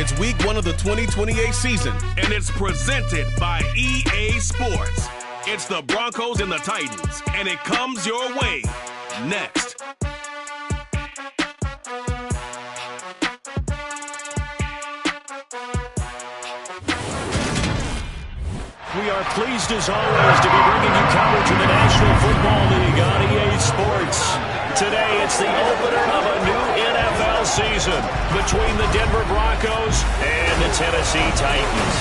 It's week 1 of the 2028 season, and it's presented by EA Sports. It's the Broncos and the Titans, and it comes your way next. We are pleased as always to be bringing you coverage of the National Football League on EA Sports. Today it's the opener of a new NFL season between the Denver Broncos and the Tennessee Titans.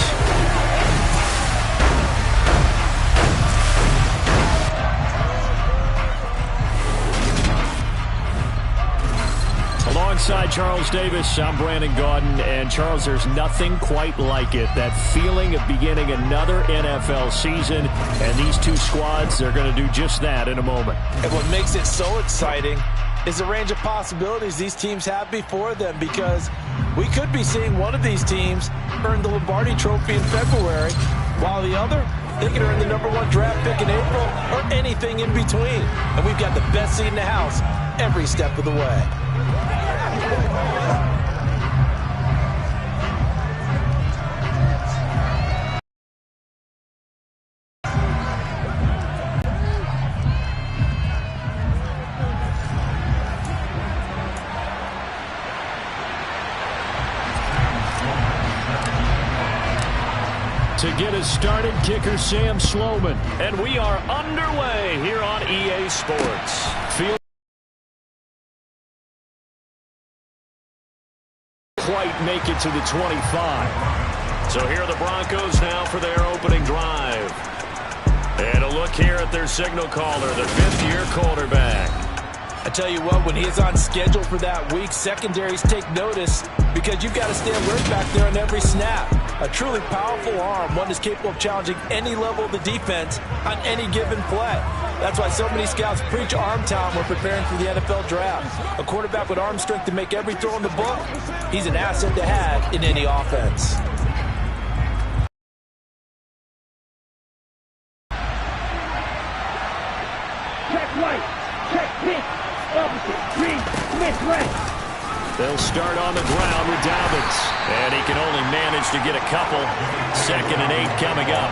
Alongside Charles Davis, I'm Brandon Gaudin. And Charles, there's nothing quite like it. That feeling of beginning another NFL season. And these two squads, they're going to do just that in a moment. And what makes it so exciting is the range of possibilities these teams have before them, because we could be seeing one of these teams earn the Lombardi Trophy in February, while the other, they could earn the #1 draft pick in April or anything in between. And we've got the best seat in the house every step of the way. To get us started, kicker Sam Sloman. And we are underway here on EA Sports. Quite make it to the 25. So here are the Broncos now for their opening drive. And a look here at their signal caller, the fifth-year quarterback. I tell you what, when he is on schedule for that week, secondaries take notice, because you've got to stay alert back there on every snap. A truly powerful arm, one is capable of challenging any level of the defense on any given play. That's why so many scouts preach arm talent when preparing for the NFL draft. A quarterback with arm strength to make every throw in the book, he's an asset to have in any offense. Check right, check pitch, opposite, green, Smith right. They'll start on the ground with Dobbins. And he can only manage to get a couple. 2nd and 8 coming up.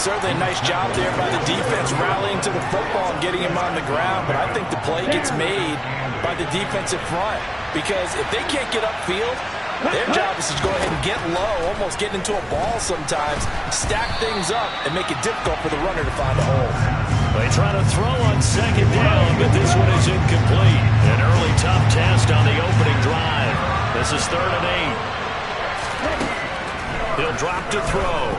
Certainly a nice job there by the defense rallying to the football and getting him on the ground. But I think the play gets made by the defensive front, because if they can't get upfield, their job is to go ahead and get low, almost get into a ball sometimes, stack things up, and make it difficult for the runner to find a hole. They try to throw on 2nd down, but this one is incomplete. An early tough test on the opening drive. This is 3rd and 8. He'll drop to throw.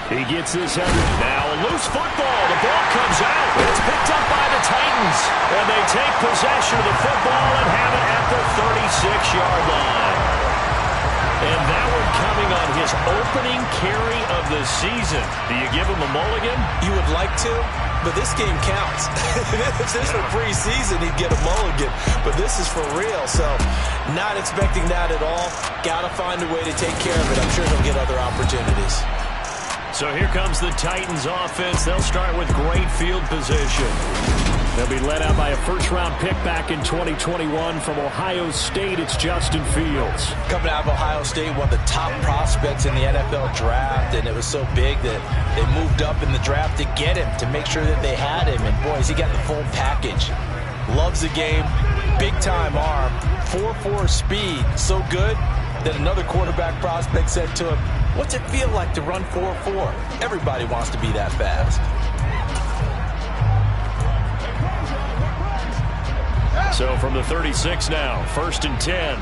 He gets this headed. Now a loose football. The ball comes out. It's picked up by the Titans. And they take possession of the football and have it at the 36-yard line. And that one coming on his opening carry of the season. Do you give him a mulligan? You would like to, but this game counts. If this were preseason, he'd get a mulligan. But this is for real, so not expecting that at all. Got to find a way to take care of it. I'm sure he'll get other opportunities. So here comes the Titans offense. They'll start with great field position. They'll be led out by a first-round pick back in 2021 from Ohio State. It's Justin Fields. Coming out of Ohio State, one of the top prospects in the NFL draft, and it was so big that they moved up in the draft to get him, to make sure that they had him. And, boys, he got the full package. Loves the game, big-time arm, 4.4 speed, so good that another quarterback prospect said to him, "What's it feel like to run 4.4? Everybody wants to be that fast." So from the 36 now, 1st and 10.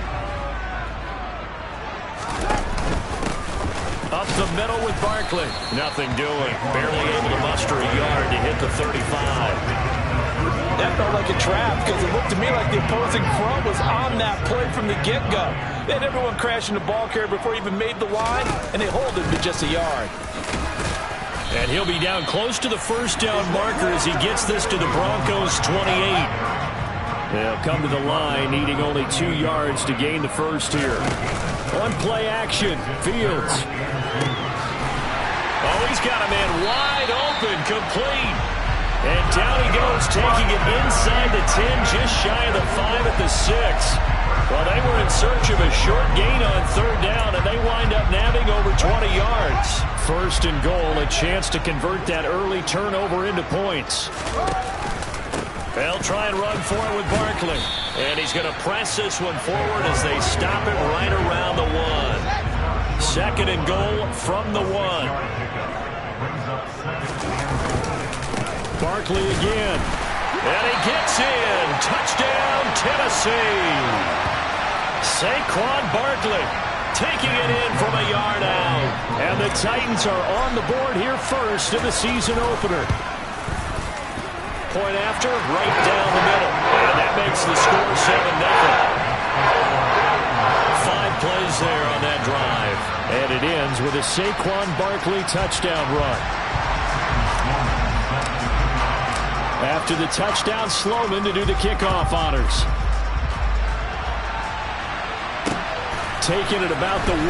Up the middle with Barkley. Nothing doing. Barely able to muster a yard to hit the 35. That felt like a trap, because it looked to me like the opposing front was on that play from the get-go. They had everyone crashing the ball carrier before he even made the line, and they hold him to just a yard. And he'll be down close to the first down marker as he gets this to the Broncos' 28. They'll come to the line, needing only 2 yards to gain the first here. On play action, Fields. Oh, he's got a man wide open, complete. And down he goes, taking it inside the 10, just shy of the 5 at the 6. Well, they were in search of a short gain on third down, and they wind up nabbing over 20 yards. First and goal, a chance to convert that early turnover into points. They'll try and run for it with Barkley. And he's going to press this one forward as they stop it right around the 1. Second and goal from the 1. Barkley again. And he gets in. Touchdown, Tennessee. Saquon Barkley taking it in from a yard out. And the Titans are on the board here first in the season opener. Point after, right down the middle. And that makes the score 7-0. 5 plays there on that drive. And it ends with a Saquon Barkley touchdown run. After the touchdown, Sloman to do the kickoff honors. Taking it about the 1.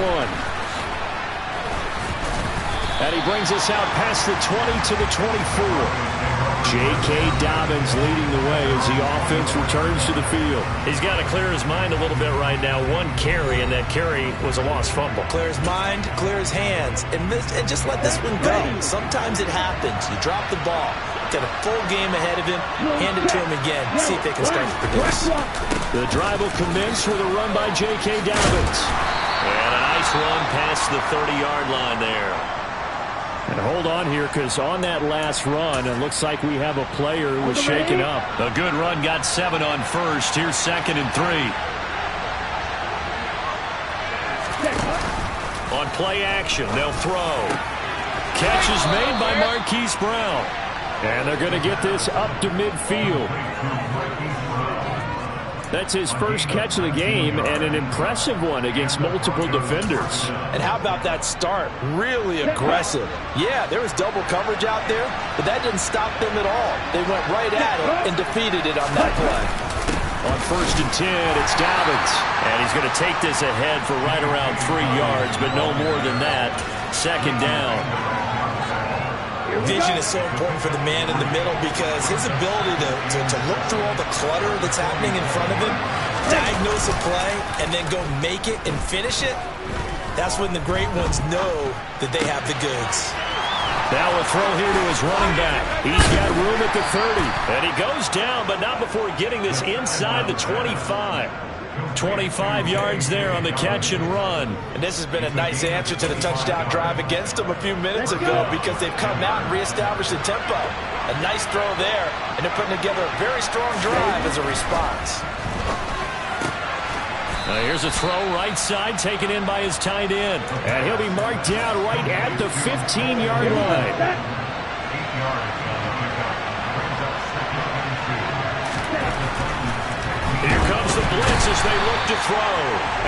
And he brings us out past the 20 to the 24. J.K. Dobbins leading the way as the offense returns to the field. He's got to clear his mind a little bit right now. 1 carry, and that carry was a lost fumble. Clear his mind, clear his hands, and just let this one go. Sometimes it happens. You drop the ball. Got a full game ahead of him. Hand it to him again. See if they can start to produce. The drive will commence with a run by J.K. Dobbins. And a nice run past the 30-yard line there. And hold on here, because on that last run, it looks like we have a player who was shaken up. A good run, got 7 on first. Here's 2nd and 3. On play action, they'll throw. Catch is made by Marquise Brown. And they're going to get this up to midfield. That's his first catch of the game, and an impressive one against multiple defenders. And how about that start? Really aggressive. Yeah, there was double coverage out there, but that didn't stop them at all. They went right at it and defeated it on that play. On 1st and 10, it's Dobbins. And he's going to take this ahead for right around 3 yards, but no more than that. 2nd down. Vision is so important for the man in the middle because his ability to look through all the clutter that's happening in front of him, diagnose a play, and then go make it and finish it, that's when the great ones know that they have the goods. Now a throw here to his running back. He's got room at the 30. And he goes down, but not before getting this inside the 25. 25 yards there on the catch and run. And this has been a nice answer to the touchdown drive against them a few minutes ago because they've come out and reestablished the tempo. A nice throw there, and they're putting together a very strong drive as a response. Now here's a throw right side taken in by his tight end. And he'll be marked down right at the 15-yard line. Here comes the blitz as they look to throw.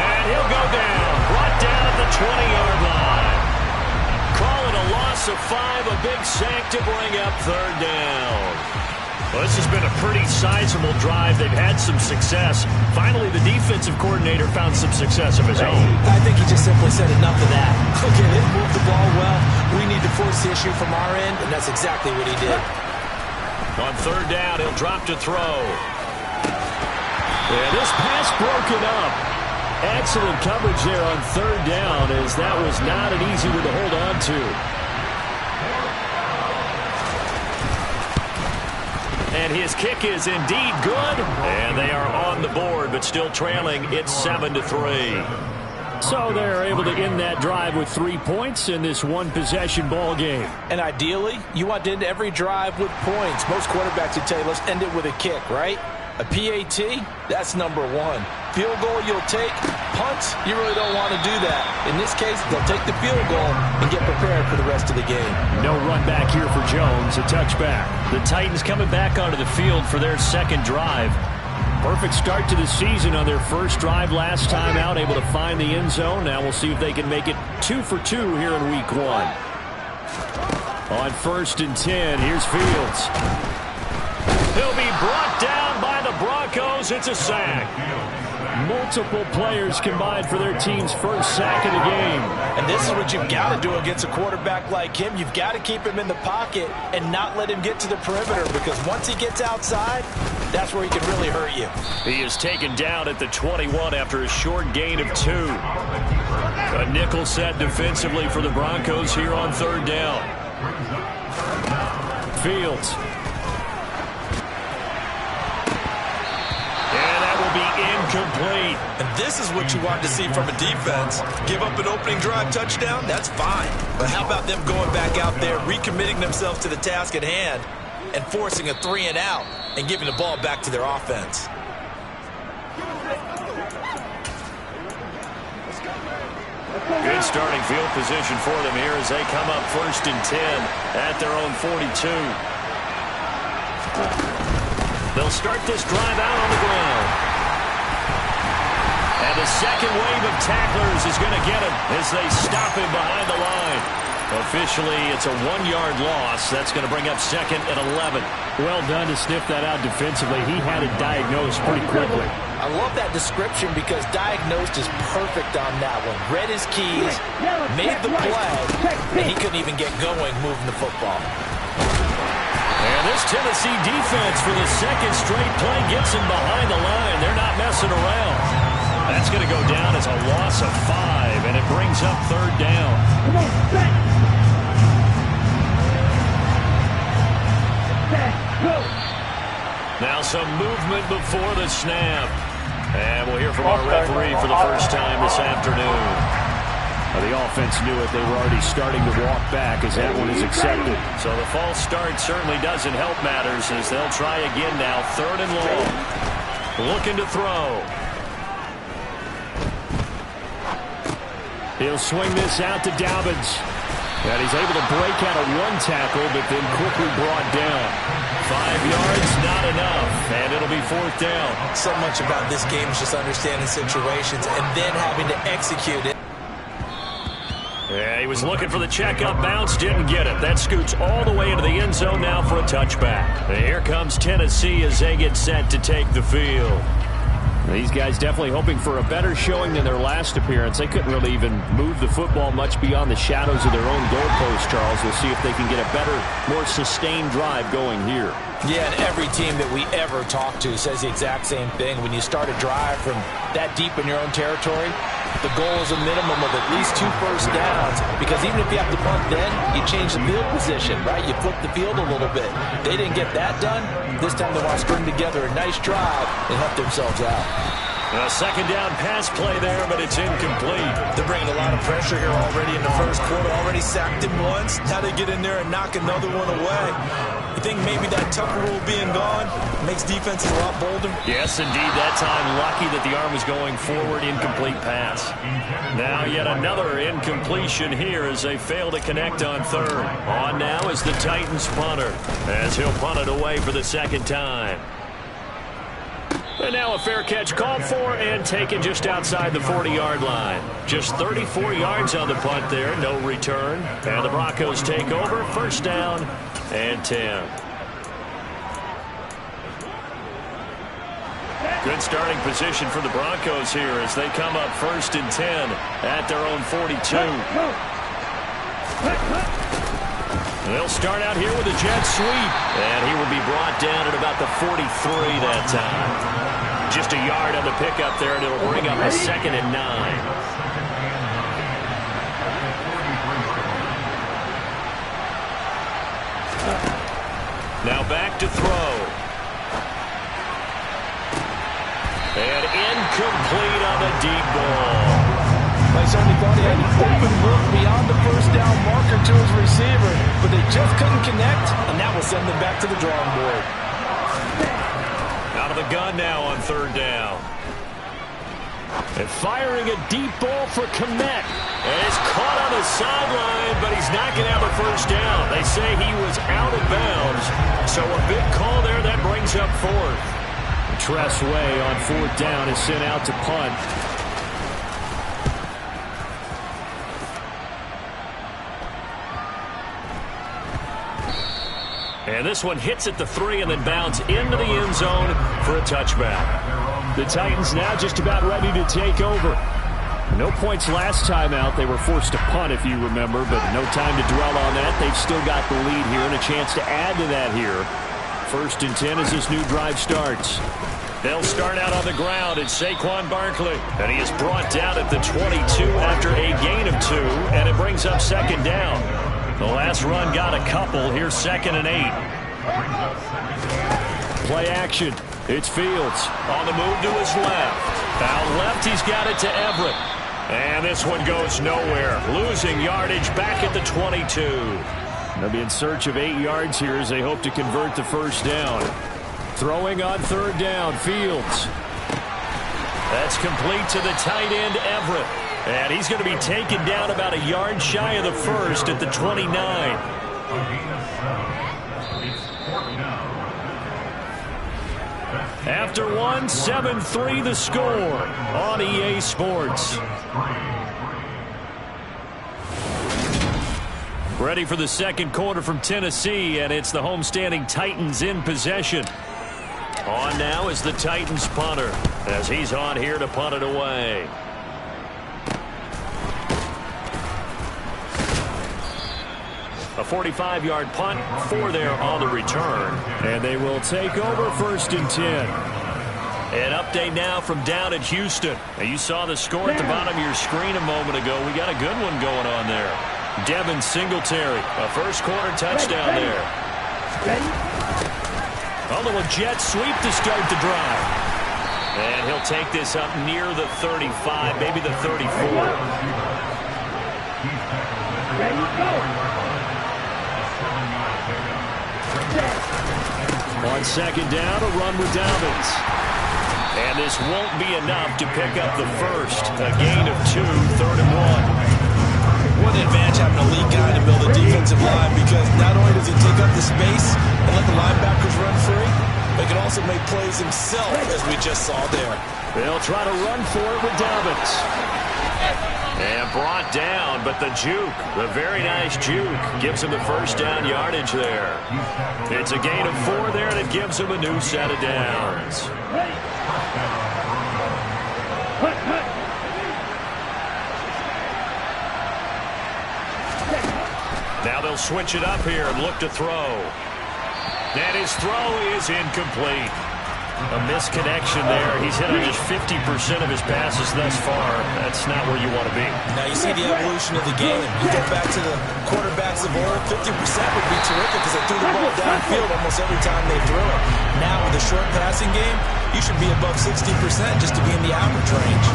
And he'll go down. Brought down at the 20-yard line. Call it a loss of 5. A big sack to bring up 3rd down. Well, this has been a pretty sizable drive. They've had some success. Finally, the defensive coordinator found some success of his own. I think he just simply said enough of that. Okay, they moved the ball well. We need to force the issue from our end, and that's exactly what he did. On 3rd down, he'll drop to throw. And this pass broken up. Excellent coverage there on 3rd down, as that was not an easy one to hold on to. And his kick is indeed good. And they are on the board, but still trailing. It's 7-3. So they're able to end that drive with 3 points in this one-possession ball game. And ideally, you want to end every drive with points. Most quarterbacks would tell you, let's end it with a kick, right? A PAT, that's number 1. Field goal you'll take. Punts, you really don't want to do that. In this case, they'll take the field goal and get prepared for the rest of the game. No run back here for Jones, a touchback. The Titans coming back onto the field for their 2nd drive. Perfect start to the season on their first drive last time out, able to find the end zone. Now we'll see if they can make it 2 for 2 here in week 1. On 1st and 10, here's Fields. He'll be brought down by the Broncos. It's a sack. Multiple players combined for their team's first sack of the game. And this is what you've got to do against a quarterback like him. You've got to keep him in the pocket and not let him get to the perimeter, because once he gets outside, that's where he can really hurt you. He is taken down at the 21 after a short gain of 2. A nickel set defensively for the Broncos here on 3rd down. Fields. And that will be incomplete. And this is what you want to see from a defense. Give up an opening drive touchdown, that's fine. But how about them going back out there, recommitting themselves to the task at hand, and forcing a 3-and-out and giving the ball back to their offense? Good starting field position for them here as they come up 1st and 10 at their own 42. They'll start this drive out on the ground. And the second wave of tacklers is going to get him as they stop him behind the line. Officially, it's a 1-yard loss. That's going to bring up 2nd and 11. Well done to sniff that out defensively. He had it diagnosed pretty quickly. I love that description because diagnosed is perfect on that one. Read his keys, made the play, and he couldn't even get going moving the football. And this Tennessee defense for the 2nd straight play gets him behind the line. They're not messing around. That's going to go down as a loss of 5, and it brings up 3rd down. Come on, back. Go. Now some movement before the snap. And we'll hear from our referee for the first time this afternoon. The offense knew it. They were already starting to walk back as that one is accepted. So the false start certainly doesn't help matters as they'll try again now. 3rd and long. Looking to throw. He'll swing this out to Dobbins. And he's able to break out of 1 tackle, but then quickly brought down. 5 yards, not enough, and it'll be 4th down. So much about this game is just understanding situations and then having to execute it. Yeah, he was looking for the check-up bounce, didn't get it. That scoots all the way into the end zone now for a touchback. And here comes Tennessee as they get set to take the field. These guys definitely hoping for a better showing than their last appearance. They couldn't really even move the football much beyond the shadows of their own goalpost, Charles. We'll see if they can get a better, more sustained drive going here. Yeah, and every team that we ever talk to says the exact same thing. When you start a drive from that deep in your own territory, the goal is a minimum of at least 2 first downs, because even if you have to punt then, you change the field position, right? You flip the field a little bit. They didn't get that done. This time they want to string together a nice drive and help themselves out. A 2nd down pass play there, but it's incomplete. They're bringing a lot of pressure here already in the first quarter. Already sacked him once. Now they get in there and knock another one away. You think maybe that Tucker rule being gone makes defenses a lot bolder? Yes, indeed. That time, lucky that the arm was going forward. Incomplete pass. Now yet another incompletion here as they fail to connect on 3rd. On now is the Titans punter as he'll punt it away for the 2nd time. And now a fair catch called for and taken just outside the 40-yard line. Just 34 yards on the punt there, no return. And the Broncos take over, 1st down and 10. Good starting position for the Broncos here as they come up 1st and 10 at their own 42. They'll start out here with a jet sweep. And he will be brought down at about the 43 that time. Just a yard on the pickup there, and it'll bring up a 2nd and 9. Now back to throw. And incomplete on the deep ball. I certainly thought he had an open look beyond the first down marker to his receiver, but they just couldn't connect, and that will send them back to the drawing board. Out of the gun now on 3rd down. And firing a deep ball for Kmet. And it's caught on the sideline, but he's not going to have a first down. They say he was out of bounds, so a big call there that brings up 4th. Tressway on 4th down is sent out to punt. And this one hits at the 3 and then bounds into the end zone for a touchback. The Titans now just about ready to take over. No points last time out. They were forced to punt, if you remember, but no time to dwell on that. They've still got the lead here and a chance to add to that here. 1st and 10 as this new drive starts. They'll start out on the ground. It's Saquon Barkley, and he is brought down at the 22 after a gain of 2, and it brings up 2nd down. The last run got a couple. Here's 2nd and 8. Play action. It's Fields on the move to his left. Out left, he's got it to Everett. And this one goes nowhere. Losing yardage back at the 22. They'll be in search of 8 yards here as they hope to convert the 1st down. Throwing on 3rd down, Fields. That's complete to the tight end, Everett. And he's going to be taken down about a yard shy of the 1st at the 29. After 1, 7-3 the score on EA Sports. Ready for the 2nd quarter from Tennessee, and it's the homestanding Titans in possession. On now is the Titans punter, as he's on here to punt it away. A 45-yard punt, 4 there on the return. And they will take over 1st and 10. An update now from down at Houston. Now you saw the score at the bottom of your screen a moment ago. We got a good one going on there. Devin Singletary, a 1st quarter touchdown there. A little jet sweep to start the drive. And he'll take this up near the 35, maybe the 34. There you go. On 2nd down, a run with Dobbins. And this won't be enough to pick up the 1st. A gain of 2, 3rd and 1. What an advantage having a lead guy to build a defensive line, because not only does he take up the space and let the linebackers run free, but he can also make plays himself, as we just saw there. They'll try to run for it with Dobbins. And brought down, but the juke, the very nice juke, gives him the 1st down yardage there. It's a gain of 4 there, and it gives him a new set of downs. Now they'll switch it up here and look to throw. And his throw is incomplete. A misconnection there. He's hit on just 50% of his passes thus far. That's not where you want to be. Now you see the evolution of the game. You go back to the quarterbacks of old, 50% would be terrific because they threw the ball downfield almost every time they threw it. Now with a short passing game, you should be above 60% just to be in the average range.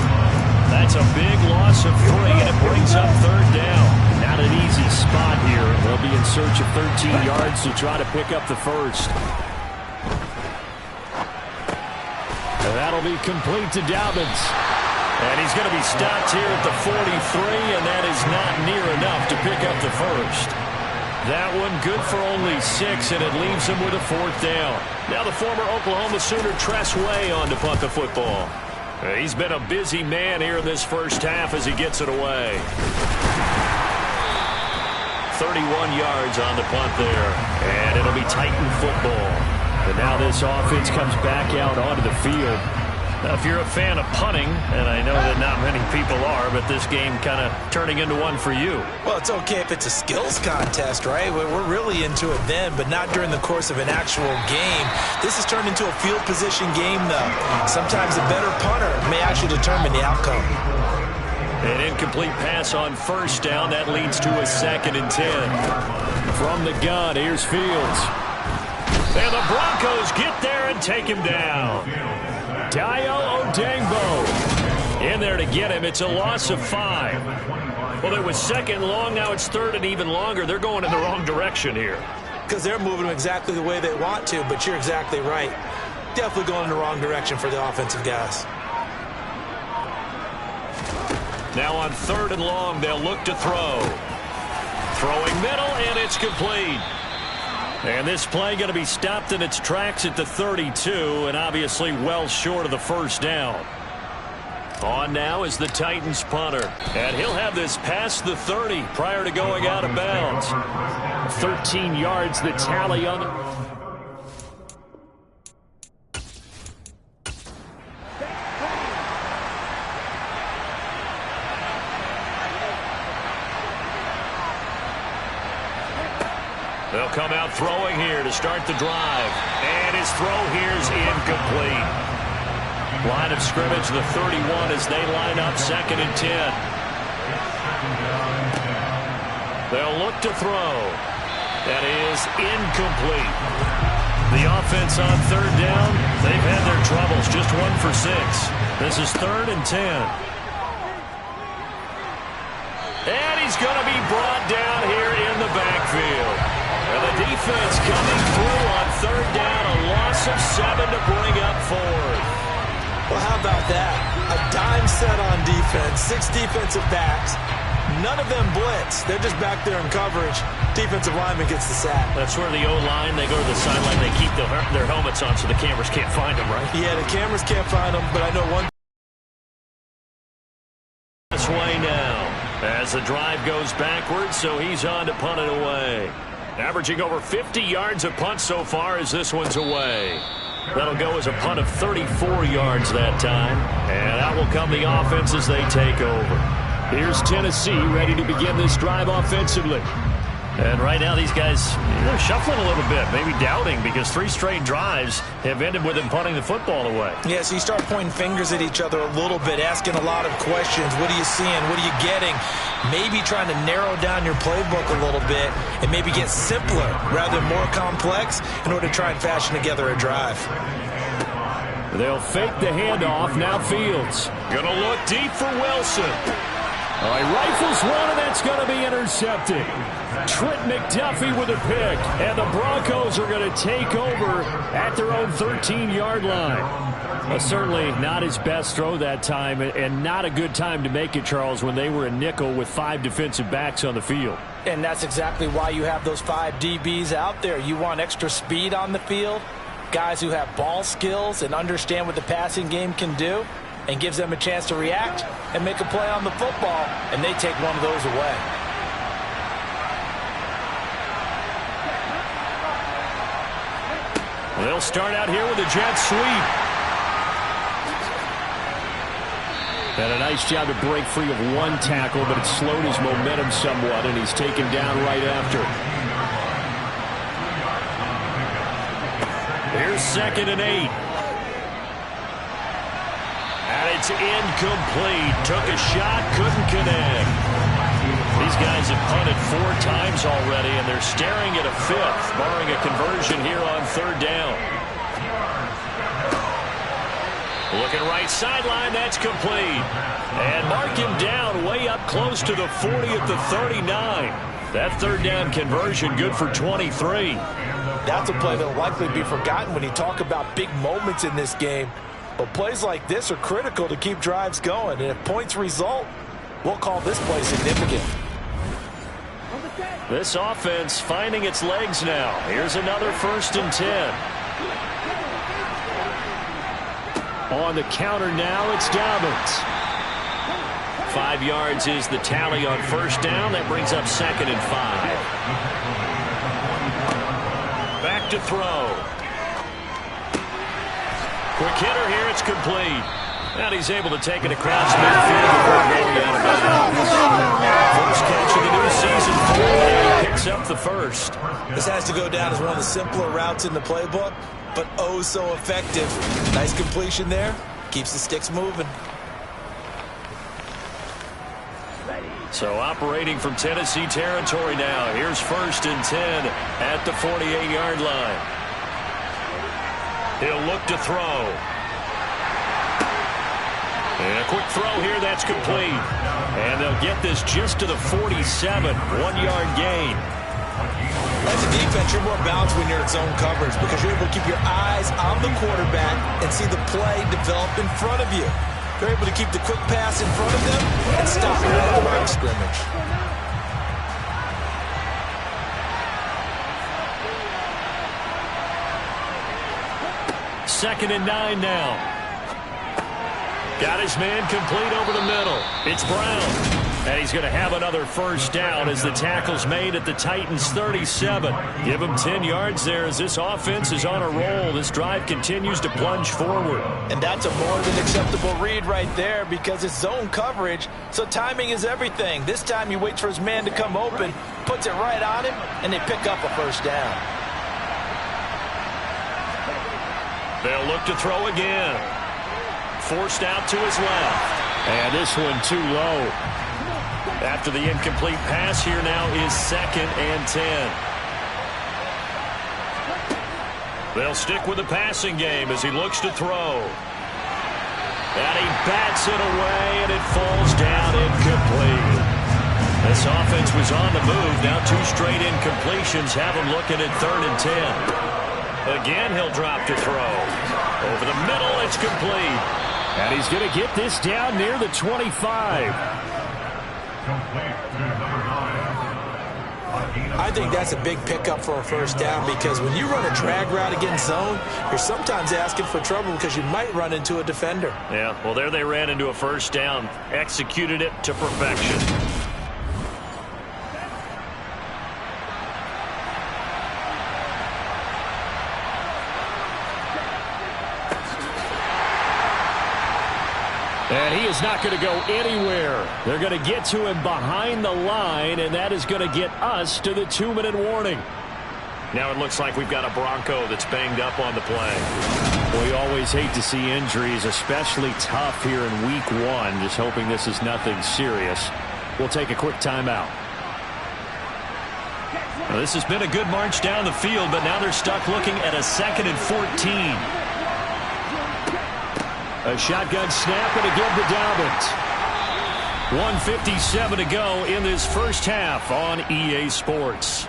That's a big loss of 3, and it brings up 3rd down. Not an easy spot here. They'll be in search of 13 yards to try to pick up the 1st. And that'll be complete to Dobbins. And he's going to be stopped here at the 43, and that is not near enough to pick up the 1st. That one good for only 6, and it leaves him with a 4th down. Now the former Oklahoma Sooner Tress Way on to punt the football. He's been a busy man here in this 1st half as he gets it away. 31 yards on the punt there, and it'll be Titan football. And now this offense comes back out onto the field. Now, if you're a fan of punting, and I know that not many people are, but this game kind of turning into one for you. Well, it's okay if it's a skills contest, right? We're really into it then, but not during the course of an actual game. This has turned into a field position game, though. Sometimes a better punter may actually determine the outcome. An incomplete pass on 1st down. That leads to a 2nd and 10. From the gun, here's Fields. And the Broncos get there and take him down. Dayo Odengbo in there to get him. It's a loss of 5. Well, it was 2nd long. Now it's 3rd and even longer. They're going in the wrong direction here. Because they're moving them exactly the way they want to, but you're exactly right. Definitely going in the wrong direction for the offensive guys. Now on 3rd and long, they'll look to throw. Throwing middle, and it's complete. And this play going to be stopped in its tracks at the 32, and obviously well short of the 1st down. On now is the Titans punter, and he'll have this past the 30 prior to going out of bounds. 13 yards, the tally on it. They'll come out throwing here to start the drive. And his throw here is incomplete. Line of scrimmage, the 31 as they line up 2nd and 10. They'll look to throw. That is incomplete. The offense on 3rd down, they've had their troubles. Just 1 for 6. This is 3rd and 10. And he's going to be brought down here in the backfield. And the defense coming through on 3rd down, a loss of 7 to bring up 4th. Well, how about that? A dime set on defense, 6 defensive backs. None of them blitz. They're just back there in coverage. Defensive lineman gets the sack. That's where the O-line, they go to the sideline, they keep their helmets on so the cameras can't find them, right? Yeah, the cameras can't find them, but I know one. This way now as the drive goes backwards, so he's on to punt it away. Averaging over 50 yards a punt so far as this one's away. That'll go as a punt of 34 yards that time. And out will come the offense as they take over. Here's Tennessee ready to begin this drive offensively. And right now these guys, they're shuffling a little bit, maybe doubting, because 3 straight drives have ended with them punting the football away. Yeah, so you start pointing fingers at each other a little bit, asking a lot of questions. What are you seeing? What are you getting? Maybe trying to narrow down your playbook a little bit and maybe get simpler rather than more complex in order to try and fashion together a drive. They'll fake the handoff. Now Fields. Gonna look deep for Wilson. All right, rifles one, and that's going to be intercepted. Trent McDuffie with a pick, and the Broncos are going to take over at their own 13-yard line. Well, certainly not his best throw that time, and not a good time to make it, Charles, when they were a nickel with 5 defensive backs on the field. And that's exactly why you have those 5 DBs out there. You want extra speed on the field, guys who have ball skills and understand what the passing game can do, and gives them a chance to react and make a play on the football, and they take one of those away. They'll start out here with a jet sweep. And a nice job to break free of 1 tackle, but it slowed his momentum somewhat, and he's taken down right after. Here's 2nd and 8. And it's incomplete. Took a shot, couldn't connect. These guys have punted 4 times already, and they're staring at a 5th, barring a conversion here on 3rd down. Looking right sideline, that's complete. And mark him down way up close to the 40 at the 39. That 3rd down conversion good for 23. That's a play that will likely be forgotten when you talk about big moments in this game. But plays like this are critical to keep drives going. And if points result, we'll call this play significant. This offense finding its legs now. Here's another 1st and 10. On the counter now, it's Dobbins. 5 yards is the tally on 1st down. That brings up 2nd and 5. Back to throw. Quick hitter here, it's complete. And he's able to take it across midfield before going out of bounds. First catch of the new season for him. He picks up the 1st. This has to go down as one of the simpler routes in the playbook, but oh so effective. Nice completion there. Keeps the sticks moving. So operating from Tennessee territory now. Here's 1st and 10 at the 48-yard line. He'll look to throw. And a quick throw here, that's complete. And they'll get this just to the 47, 1-yard gain. As a defense, you're more balanced when you're in zone coverage because you're able to keep your eyes on the quarterback and see the play develop in front of you. You're able to keep the quick pass in front of them and stop them at the line of scrimmage. Second and 9 now. Got his man complete over the middle. It's Brown. And he's going to have another first down as the tackle's made at the Titans' 37. Give him 10 yards there as this offense is on a roll. This drive continues to plunge forward. And that's a more than acceptable read right there because it's zone coverage, so timing is everything. This time he waits for his man to come open, puts it right on him, and they pick up a first down. They'll look to throw again. Forced out to his left. And this one too low. After the incomplete pass, here now is 2nd and 10. They'll stick with the passing game as he looks to throw. And he bats it away, and it falls down incomplete. This offense was on the move. Now 2 straight incompletions have him looking at 3rd and 10. Again, he'll drop to throw. Over the middle, it's complete. And he's going to get this down near the 25. I think that's a big pickup for a first down because when you run a drag route against zone, you're sometimes asking for trouble because you might run into a defender. Yeah, well, there they ran into a first down, executed it to perfection. And he is not going to go anywhere. They're going to get to him behind the line, and that is going to get us to the 2-minute warning. Now it looks like we've got a Bronco that's banged up on the play. We always hate to see injuries, especially tough here in week 1. Just hoping this is nothing serious. We'll take a quick timeout. Well, this has been a good march down the field, but now they're stuck looking at a 2nd and 14. A shotgun snap and again to Dobbins. 1:57 to go in this first half on EA Sports.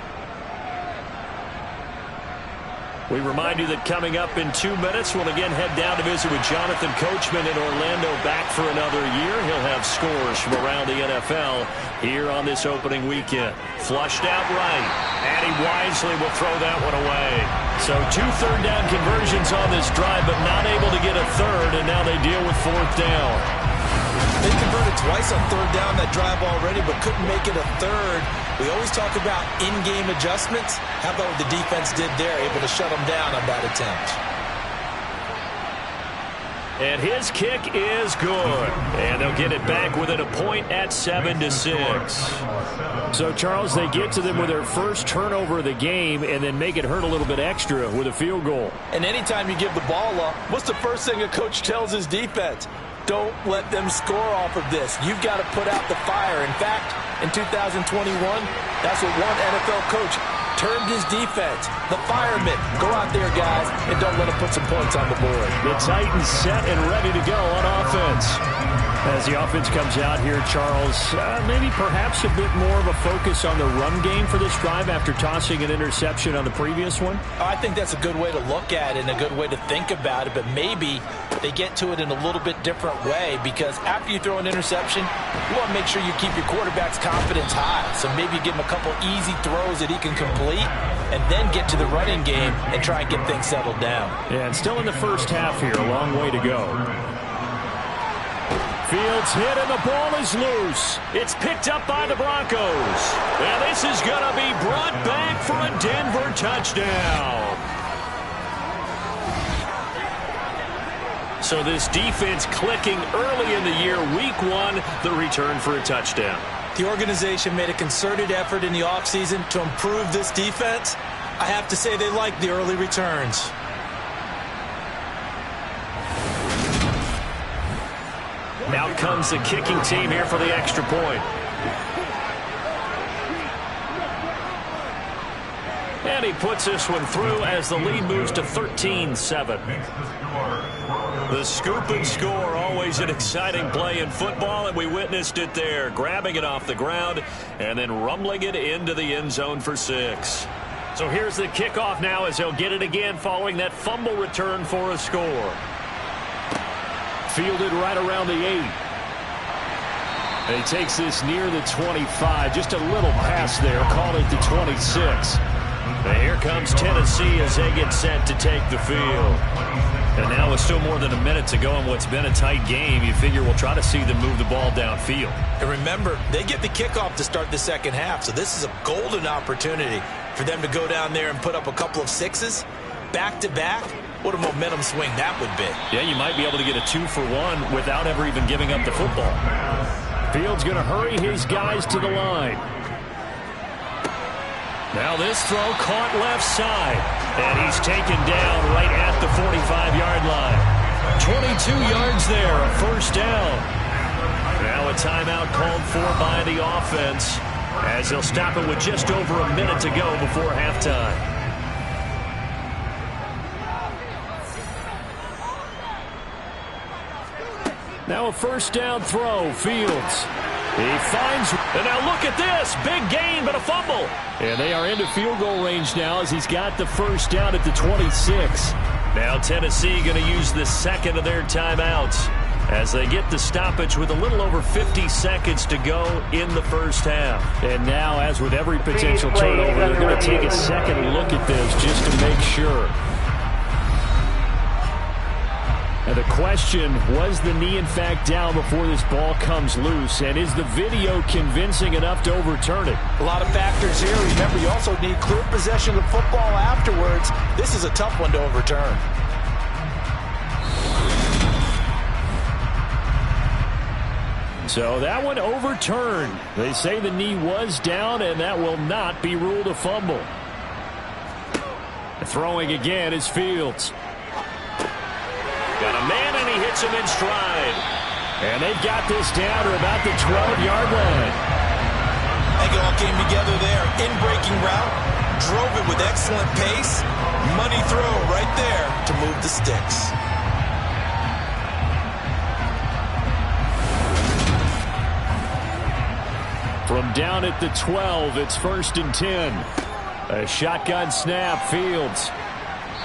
We remind you that coming up in 2 minutes, we'll again head down to visit with Jonathan Coachman in Orlando, back for another year. He'll have scores from around the NFL here on this opening weekend. Flushed out right, and he wisely will throw that one away. So 2 third-down conversions on this drive, but not able to get a third, and now they deal with 4th down. They converted twice on 3rd down that drive already, but couldn't make it a 3rd. We always talk about in-game adjustments. How about what the defense did there, able to shut them down on that attempt. And his kick is good. And they'll get it back within a point at 7-6. So, Charles, they get to them with their first turnover of the game and then make it hurt a little bit extra with a field goal. And anytime you give the ball up, what's the first thing a coach tells his defense? Don't let them score off of this. You've got to put out the fire. In fact, in 2021, that's what one NFL coach termed his defense. The firemen. Go out there, guys, and don't let them put some points on the board. The Titans set and ready to go on offense. As the offense comes out here, Charles, maybe perhaps a bit more of a focus on the run game for this drive after tossing an interception on the previous one? I think that's a good way to look at it and a good way to think about it, but maybe they get to it in a little bit different way because after you throw an interception, you want to make sure you keep your quarterback's confidence high. So maybe you give him a couple easy throws that he can complete and then get to the running game and try and get things settled down. Yeah, and still in the first half here, a long way to go. Fields hit and the ball is loose. It's picked up by the Broncos. And this is going to be brought back for a Denver touchdown. So this defense clicking early in the year, week 1, the return for a touchdown. The organization made a concerted effort in the offseason to improve this defense. I have to say they like the early returns. Now comes the kicking team here for the extra point. And he puts this one through as the lead moves to 13-7. The scoop and score, always an exciting play in football, and we witnessed it there, grabbing it off the ground and then rumbling it into the end zone for 6. So here's the kickoff now as they'll get it again following that fumble return for a score. Fielded right around the 8. And he takes this near the 25. Just a little pass there. Call it the 26. And here comes Tennessee as they get set to take the field. And now with still more than a minute to go in what's been a tight game, you figure we'll try to see them move the ball downfield. And remember, they get the kickoff to start the second half, so this is a golden opportunity for them to go down there and put up a couple of sixes back-to-back. What a momentum swing that would be. Yeah, you might be able to get a 2-for-1 without ever even giving up the football. Fields going to hurry his guys to the line. Now this throw caught left side. And he's taken down right at the 45-yard line. 22 yards there, a first down. Now a timeout called for by the offense as they'll stop it with just over a minute to go before halftime. Now a first down throw, Fields. He finds, and now look at this, big gain but a fumble. And they are into field goal range now as he's got the first down at the 26. Now Tennessee going to use the second of their timeouts as they get the stoppage with a little over 50 seconds to go in the first half. And now, as with every potential turnover, they're going to take a second look at this just to make sure. And the question, was the knee in fact down before this ball comes loose? And is the video convincing enough to overturn it? A lot of factors here. Remember, you also need clear possession of the football afterwards. This is a tough one to overturn. So that one overturned. They say the knee was down, and that will not be ruled a fumble. Throwing again is Fields. Got a man, and he hits him in stride. And they've got this down to about the 12-yard line. I think it all came together there. In-breaking route, drove it with excellent pace. Money throw right there to move the sticks. From down at the 12, it's 1st and 10. A shotgun snap, Fields.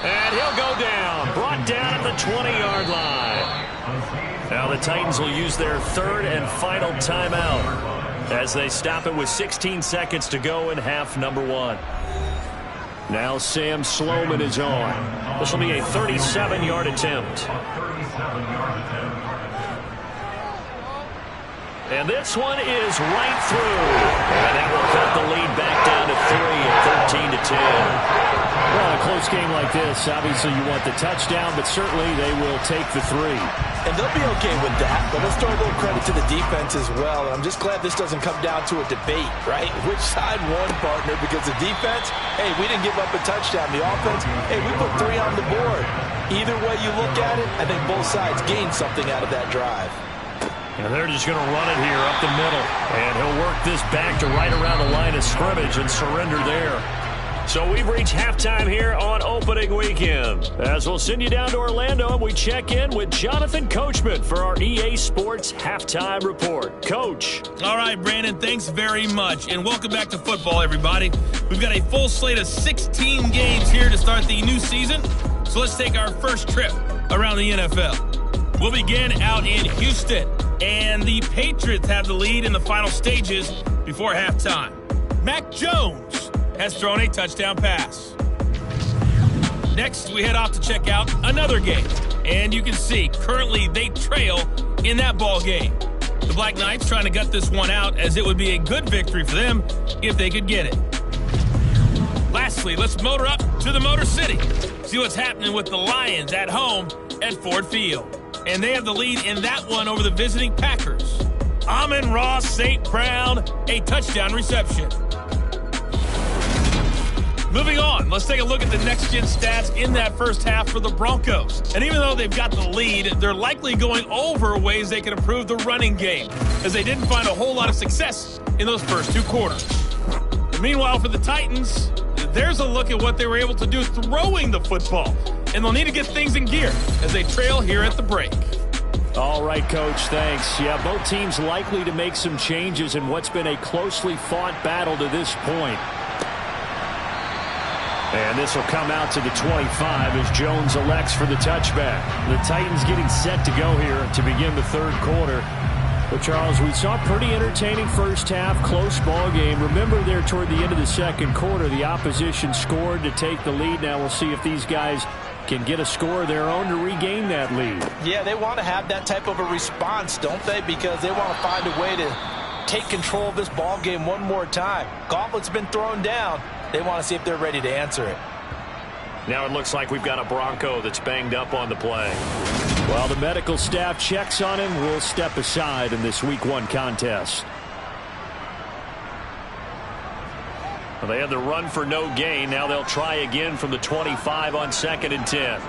And he'll go down. Brought down at the 20-yard line. Now the Titans will use their third and final timeout as they stop it with 16 seconds to go in half number one. Now Sam Sloman is on. This will be a 37-yard attempt. And this one is right through. And that will cut the lead back down to 3 at 13-10. Well, in a close game like this, obviously you want the touchdown, but certainly they will take the 3. And they'll be okay with that, but let's throw a little credit to the defense as well. And I'm just glad this doesn't come down to a debate, right? Which side won, partner? Because the defense, hey, we didn't give up a touchdown. The offense, hey, we put 3 on the board. Either way you look at it, I think both sides gained something out of that drive. And they're just going to run it here up the middle. And he'll work this back to right around the line of scrimmage and surrender there. So we've reached halftime here on opening weekend. As we'll send you down to Orlando, and we check in with Jonathan Coachman for our EA Sports Halftime Report. Coach. All right, Brandon, thanks very much. And welcome back to football, everybody. We've got a full slate of 16 games here to start the new season. So let's take our first trip around the NFL. We'll begin out in Houston. And the Patriots have the lead in the final stages before halftime. Mac Jones has thrown a touchdown pass. Next, we head off to check out another game. And you can see, currently they trail in that ball game. The Black Knights trying to gut this one out, as it would be a good victory for them if they could get it. Lastly, let's motor up to the Motor City. See what's happening with the Lions at home at Ford Field. And they have the lead in that one over the visiting Packers. Amon-Ra St. Brown, a touchdown reception. Moving on, let's take a look at the next-gen stats in that first half for the Broncos. And even though they've got the lead, they're likely going over ways they can improve the running game, as they didn't find a whole lot of success in those first 2 quarters. And meanwhile, for the Titans, there's a look at what they were able to do throwing the football. And they'll need to get things in gear as they trail here at the break. All right, Coach, thanks. Yeah, both teams likely to make some changes in what's been a closely fought battle to this point. And this will come out to the 25 as Jones elects for the touchback. The Titans getting set to go here to begin the third quarter. But, Charles, we saw a pretty entertaining first half, close ball game. Remember there toward the end of the second quarter, the opposition scored to take the lead. Now we'll see if these guys can get a score of their own to regain that lead. Yeah, they want to have that type of a response, don't they? Because they want to find a way to take control of this ball game one more time. Gauntlet's been thrown down. They want to see if they're ready to answer it. Now it looks like we've got a Bronco that's banged up on the play. While the medical staff checks on him, we'll step aside in this Week 1 contest. Well, they had the run for no gain. Now they'll try again from the 25 on 2nd and 10.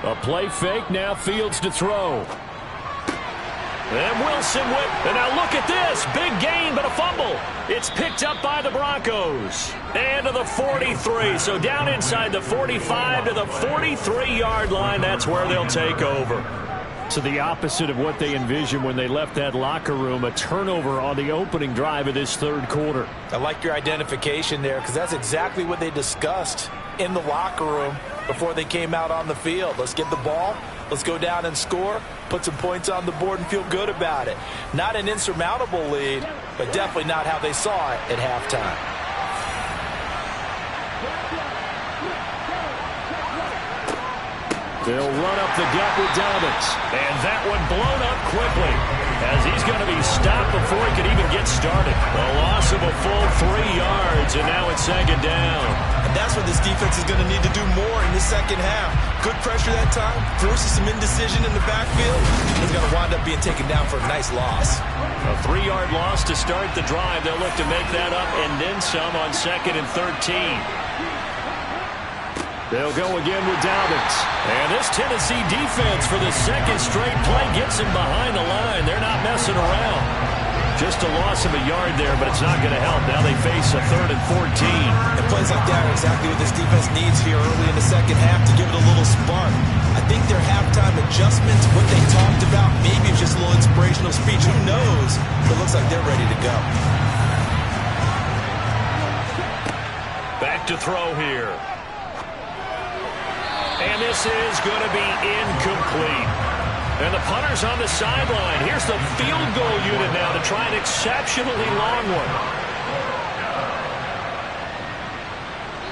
A play fake, now Fields to throw. And Wilson and now look at this. Big gain, but a fumble. It's picked up by the Broncos. And to the 43. So down inside the 45 to the 43-yard line. That's where they'll take over. So the opposite of what they envisioned when they left that locker room, a turnover on the opening drive of this third quarter. I like your identification there because that's exactly what they discussed in the locker room before they came out on the field. Let's get the ball. Let's go down and score, put some points on the board, and feel good about it. Not an insurmountable lead, but definitely not how they saw it at halftime. They'll run up the gut with Dobbins. And that one blown up quickly as he's going to be stopped before he can even get started. A loss of a full 3 yards, and now it's 2nd down. And that's what this defense is going to need to do more in the second half. Good pressure that time, forces some indecision in the backfield. He's going to wind up being taken down for a nice loss. A 3-yard loss to start the drive. They'll look to make that up and then some on 2nd and 13. They'll go again with Dobbins. And this Tennessee defense for the second straight play gets him behind the line. They're not messing around. Just a loss of a yard there, but it's not going to help. Now they face a 3rd and 14. And plays like that are exactly what this defense needs here early in the second half to give it a little spark. I think their halftime adjustments, what they talked about, maybe it's just a little inspirational speech. Who knows? But it looks like they're ready to go. Back to throw here. And this is going to be incomplete. And the punter's on the sideline. Here's the field goal unit now to try an exceptionally long one.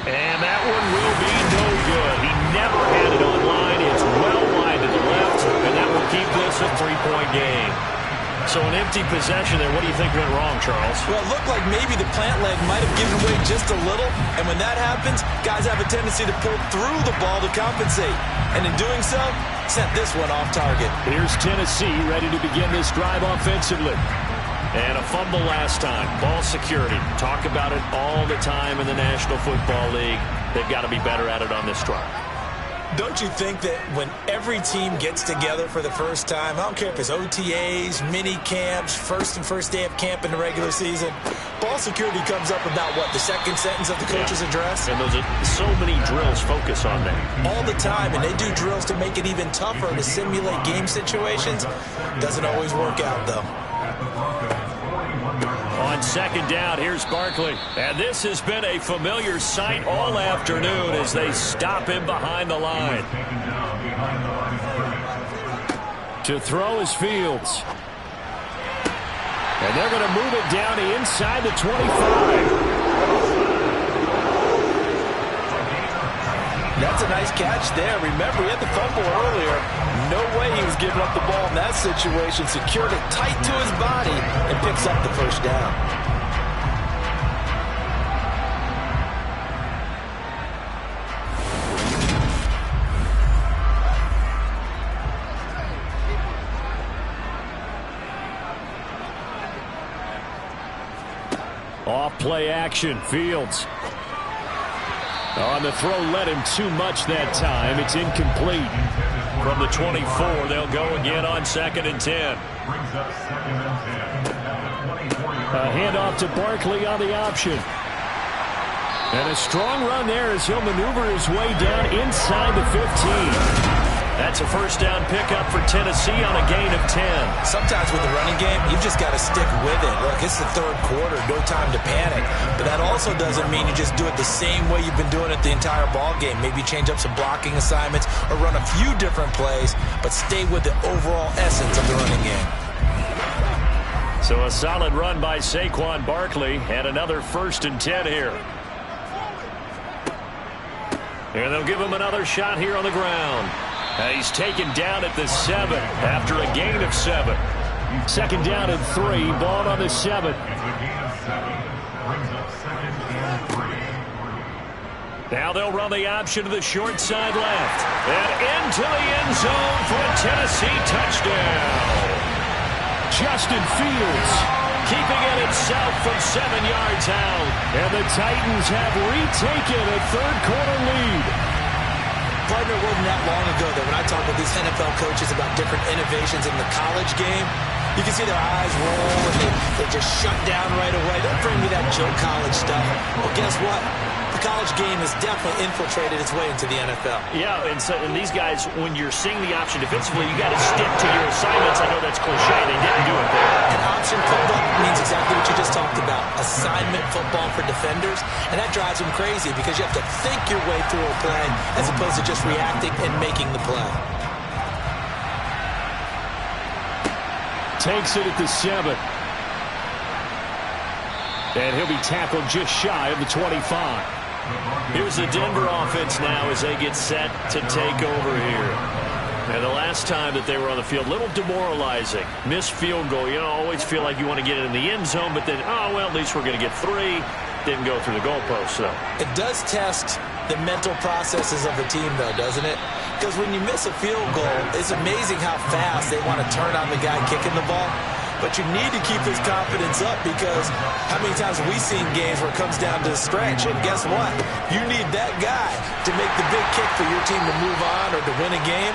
And that one will be no good. He never had it on line. It's well wide to the left, and that will keep this a 3-point game. So an empty possession there. What do you think went wrong, Charles? Well, it looked like maybe the plant leg might have given way just a little. And when that happens, guys have a tendency to pull through the ball to compensate. And in doing so, sent this one off target. Here's Tennessee ready to begin this drive offensively. And a fumble last time. Ball security. Talk about it all the time in the National Football League. They've got to be better at it on this drive. Don't you think that when every team gets together for the first time, I don't care if it's OTAs, mini camps, first day of camp in the regular season, ball security comes up about what, the second sentence of the coach's address? And those are so many drills focus on that. All the time, and they do drills to make it even tougher to simulate game situations. Doesn't always work out, though. On 2nd down, here's Barkley. And this has been a familiar sight all afternoon as they stop him behind the line. To throw is Fields. And they're going to move it down to inside the 25. That's a nice catch there. Remember, he had the fumble earlier. No way he was giving up the ball in that situation. Secured it tight to his body and picks up the first down. Off play action, Fields. On the throw, led him too much that time. It's incomplete. From the 24, they'll go again on 2nd and 10. A handoff to Barkley on the option. And a strong run there as he'll maneuver his way down inside the 15. That's a first down pickup for Tennessee on a gain of 10. Sometimes with the running game, you've just got to stick with it. Look, it's the third quarter, no time to panic. But that also doesn't mean you just do it the same way you've been doing it the entire ball game. Maybe change up some blocking assignments or run a few different plays, but stay with the overall essence of the running game. So a solid run by Saquon Barkley and another 1st and 10 here. And they'll give him another shot here on the ground. He's taken down at the 7 after a gain of 7. 2nd down and 3. Ball on the 7. Now they'll run the option to the short side left. And into the end zone for a Tennessee touchdown. Justin Fields keeping it himself from 7 yards out. And the Titans have retaken a third-quarter lead. Partner, it wasn't that long ago that when I talk with these NFL coaches about different innovations in the college game, you can see their eyes roll and they just shut down right away. Don't bring me that Joe College stuff. Well, guess what? The college game has definitely infiltrated its way into the NFL. Yeah, and these guys, when you're seeing the option defensively, you got to stick to your assignments. I know that's cliche. They didn't do it there. An option football means exactly what you just talked about. Assignment football for defenders. And that drives them crazy because you have to think your way through a play as opposed to just reacting and making the play. Takes it at the 7. And he'll be tackled just shy of the 25. Here's the Denver offense now as they get set to take over here. And the last time that they were on the field, a little demoralizing. Missed field goal. You know, always feel like you want to get it in the end zone, but then, oh, well, at least we're going to get 3. Didn't go through the goalpost, though. It does test the mental processes of the team, though, doesn't it? Because when you miss a field goal, it's amazing how fast they want to turn on the guy kicking the ball. But you need to keep his confidence up because how many times have we seen games where it comes down to the stretch? And guess what? You need that guy to make the big kick for your team to move on or to win a game.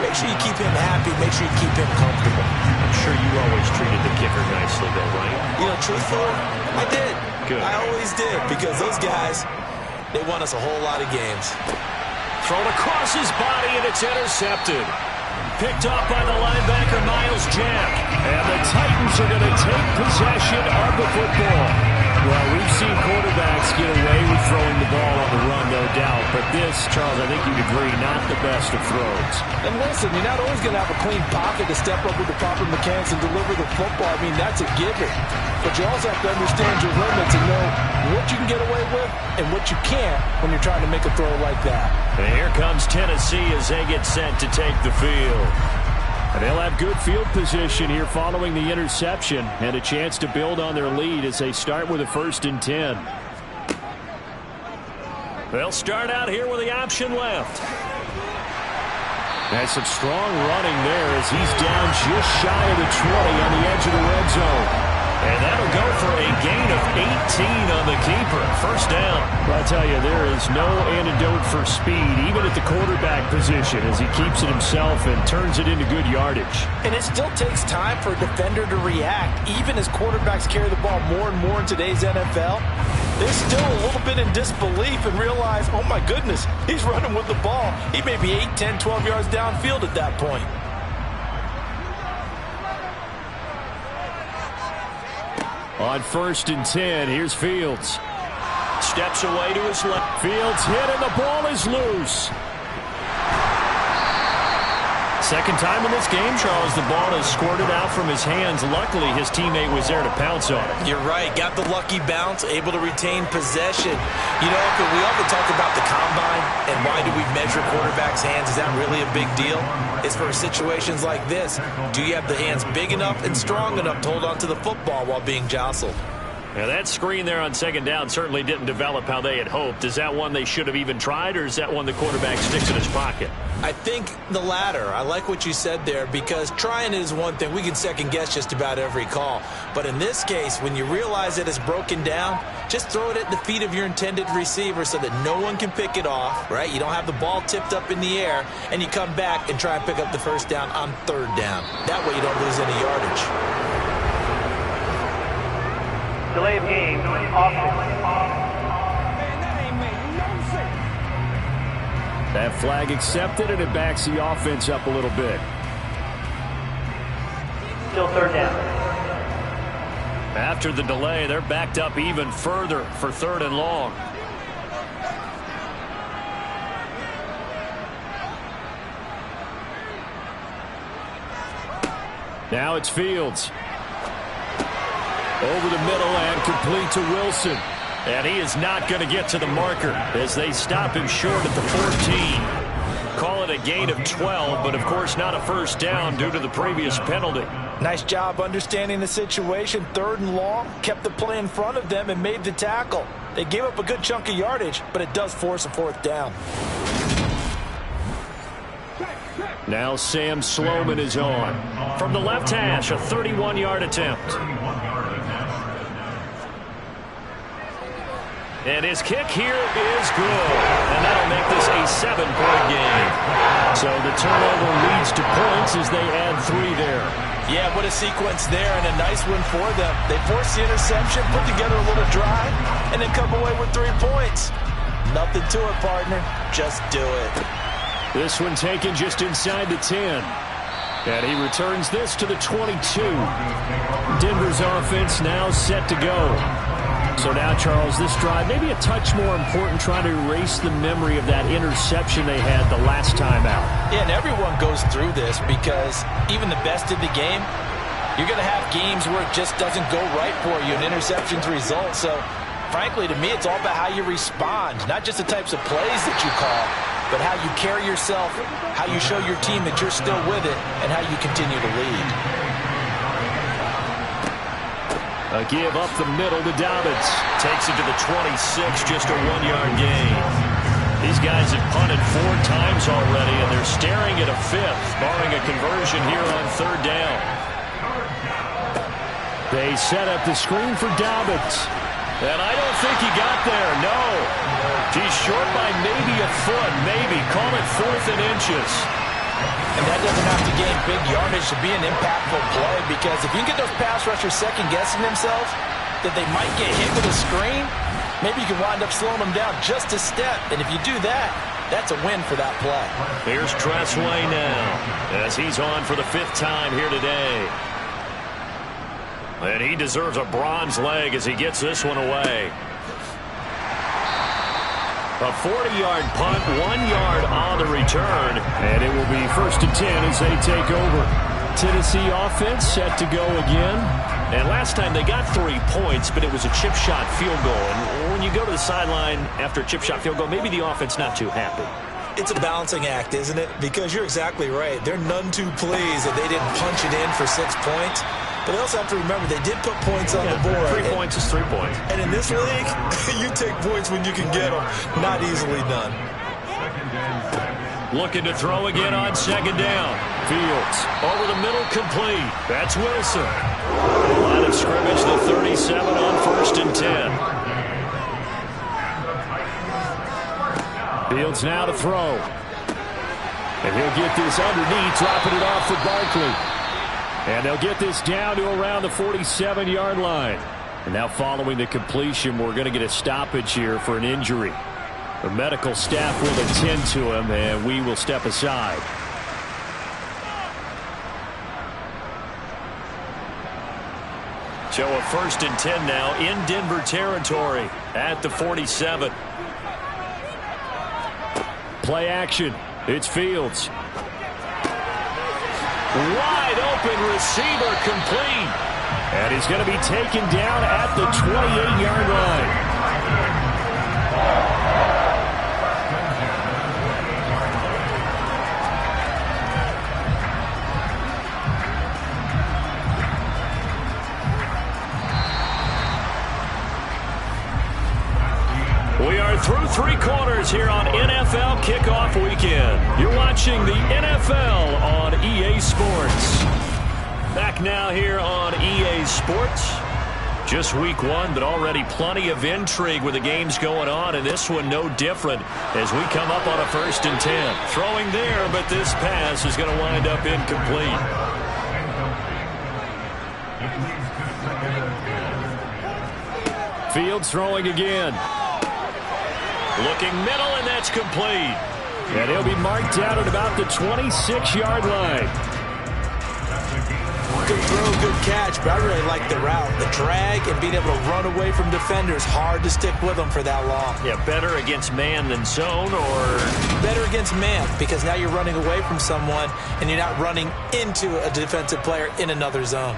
Make sure you keep him happy. Make sure you keep him comfortable. I'm sure you always treated the kicker nicely, though, right? You know, truthfully, I did. Good. I always did because those guys, they won us a whole lot of games. Thrown across his body, and it's intercepted. Picked off by the linebacker, Miles Jack. And the Titans are going to take possession of the football. Well, we've seen quarterbacks get away with throwing the ball on the run, no doubt. But this, Charles, I think you'd agree, not the best of throws. And listen, you're not always going to have a clean pocket to step up with the proper mechanics and deliver the football. I mean, that's a given. But you also have to understand your limits and know what you can get away with and what you can't when you're trying to make a throw like that. And here comes Tennessee as they get set to take the field. And they'll have good field position here following the interception and a chance to build on their lead as they start with a 1st and 10. They'll start out here with the option left. That's some strong running there as he's down just shy of the 20 on the edge of the red zone. And that'll go for a gain of 18 on the keeper. 1st down. Well, I tell you, there is no antidote for speed, even at the quarterback position, as he keeps it himself and turns it into good yardage. And it still takes time for a defender to react. Even as quarterbacks carry the ball more and more in today's NFL, they're still a little bit in disbelief and realize, oh, my goodness, he's running with the ball. He may be 8, 10, 12 yards downfield at that point. On 1st and 10, here's Fields. Steps away to his left. Fields hit and the ball is loose. Second time in this game, Charles, the ball has squirted out from his hands. Luckily, his teammate was there to pounce on it. You're right. Got the lucky bounce, able to retain possession. You know, we often talk about the combine and why do we measure quarterbacks' hands? Is that really a big deal? It's for situations like this. Do you have the hands big enough and strong enough to hold on to the football while being jostled? Now, that screen there on 2nd down certainly didn't develop how they had hoped. Is that one they should have even tried, or is that one the quarterback sticks in his pocket? I think the latter. I like what you said there because trying it is one thing. We can second-guess just about every call. But in this case, when you realize it is broken down, just throw it at the feet of your intended receiver so that no one can pick it off, right? You don't have the ball tipped up in the air, and you come back and try and pick up the 1st down on 3rd down. That way you don't lose any yardage. Delay of game, offense. That flag accepted, and it backs the offense up a little bit. Still 3rd down. After the delay, they're backed up even further for 3rd and long. Now it's Fields. Over the middle and complete to Wilson. And he is not going to get to the marker as they stop him short at the 14. Call it a gain of 12, but of course not a first down due to the previous penalty. Nice job understanding the situation. 3rd and long, kept the play in front of them and made the tackle. They gave up a good chunk of yardage, but it does force a 4th down. Now Sam Sloman is on. From the left hash, a 31-yard attempt. And his kick here is good. And that'll make this a 7-point game. So the turnover leads to points as they add 3 there. Yeah, what a sequence there, and a nice win for them. They forced the interception, put together a little drive, and then come away with 3 points. Nothing to it, partner. Just do it. This one taken just inside the 10. And he returns this to the 22. Denver's offense now set to go. So now, Charles, this drive maybe a touch more important, trying to erase the memory of that interception they had the last time out. Yeah, and everyone goes through this because even the best in the game, you're going to have games where it just doesn't go right for you, and interceptions result. So, frankly, to me, it's all about how you respond, not just the types of plays that you call, but how you carry yourself, how you show your team that you're still with it, and how you continue to lead. A give up the middle to Dobbins. Takes it to the 26, just a 1-yard gain. These guys have punted 4 times already, and they're staring at a 5th, barring a conversion here on 3rd down. They set up the screen for Dobbins. And I don't think he got there, no. He's short by maybe a foot, maybe. Call it 4th and inches. And that doesn't have to gain big yardage to be an impactful play, because if you can get those pass rushers second-guessing themselves that they might get hit with a screen, maybe you can wind up slowing them down just a step. And if you do that, that's a win for that play. Here's Tressway now as he's on for the 5th time here today. And he deserves a bronze leg as he gets this one away. A 40-yard punt, 1 yard on the return, and it will be 1st and 10 as they take over. Tennessee offense set to go again. And last time they got 3 points, but it was a chip shot field goal. And when you go to the sideline after a chip shot field goal, maybe the offense not too happy. It's a balancing act, isn't it? Because you're exactly right. They're none too pleased that they didn't punch it in for 6 points. But they also have to remember they did put points on the board. 3 points is 3 points. And in this league, you take points when you can get them. Not easily done. Looking to throw again on 2nd down. Fields over the middle, complete. That's Wilson. Line of scrimmage, the 37 on 1st and 10. Fields now to throw. And he'll get this underneath, dropping it off for Barkley. And they'll get this down to around the 47-yard line. And now following the completion, we're going to get a stoppage here for an injury. The medical staff will attend to him, and we will step aside. So a 1st and 10 now in Denver territory at the 47. Play action. It's Fields. Wide open receiver, complete. And he's going to be taken down at the 28-yard line. We are through 3 quarters here on NFL Kickoff Weekend. You're watching the NFL on EA Sports. Back now here on EA Sports. Just week 1, but already plenty of intrigue with the games going on, and this one no different as we come up on a 1st and 10. Throwing there, but this pass is going to wind up incomplete. Fields throwing again. Looking middle, and that's complete. And he'll be marked down at about the 26-yard line. Good throw, good catch, but I really like the route. The drag and being able to run away from defenders, hard to stick with them for that long. Yeah, better against man than zone, or? Better against man, because now you're running away from someone, and you're not running into a defensive player in another zone.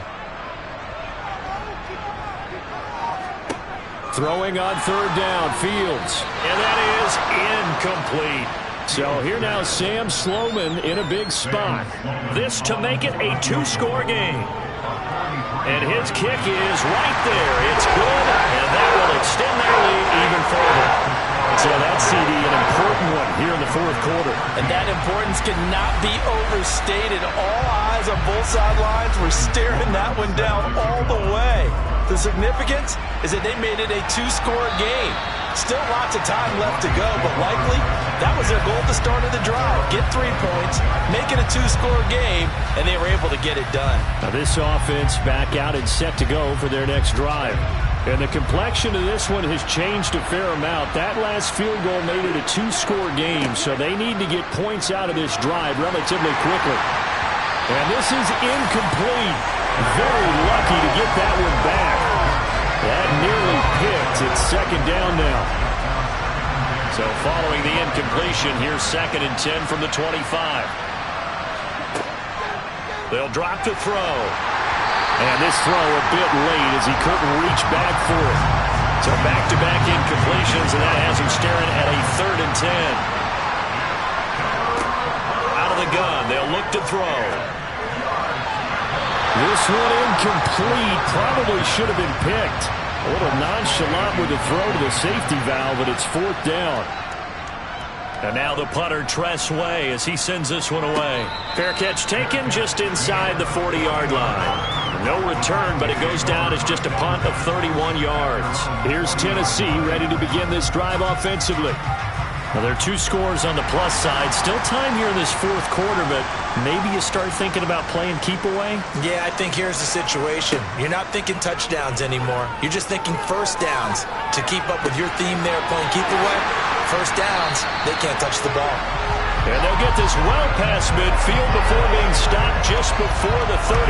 Throwing on third down, Fields. And that is incomplete. So here now Sam Sloman in a big spot. This to make it a two-score game. And his kick is right there. It's good, and that will extend their lead even further. So that's, CD, an important one here in the fourth quarter. And that importance cannot be overstated. All eyes on both sidelines were staring that one down all the way. The significance is that they made it a two-score game. Still lots of time left to go, but likely that was their goal at the start of the drive. Get 3 points, make it a two-score game, and they were able to get it done. Now this offense back out and set to go for their next drive. And the complexion of this one has changed a fair amount. That last field goal made it a two-score game, so they need to get points out of this drive relatively quickly. And this is incomplete. Very lucky to get that one back. That nearly picked. It's second down now. So following the incompletion, here's 2nd and 10 from the 25. They'll drop to throw. And this throw a bit late as he couldn't reach back for it. So back-to-back incompletions, and that has him staring at a 3rd and 10. Out of the gun, they'll look to throw. This one incomplete. Probably should have been picked. A little nonchalant with the throw to the safety valve, but it's 4th down. And now the punter, Tress Way, as he sends this one away. Fair catch taken just inside the 40-yard line. No return, but it goes down as just a punt of 31 yards. Here's Tennessee ready to begin this drive offensively. Well, there are 2 scores on the plus side. Still time here in this fourth quarter, but maybe you start thinking about playing keep away? Yeah, I think here's the situation. You're not thinking touchdowns anymore. You're just thinking first downs. To keep up with your theme there, playing keep away, first downs, they can't touch the ball. And they'll get this well past midfield before being stopped just before the 35.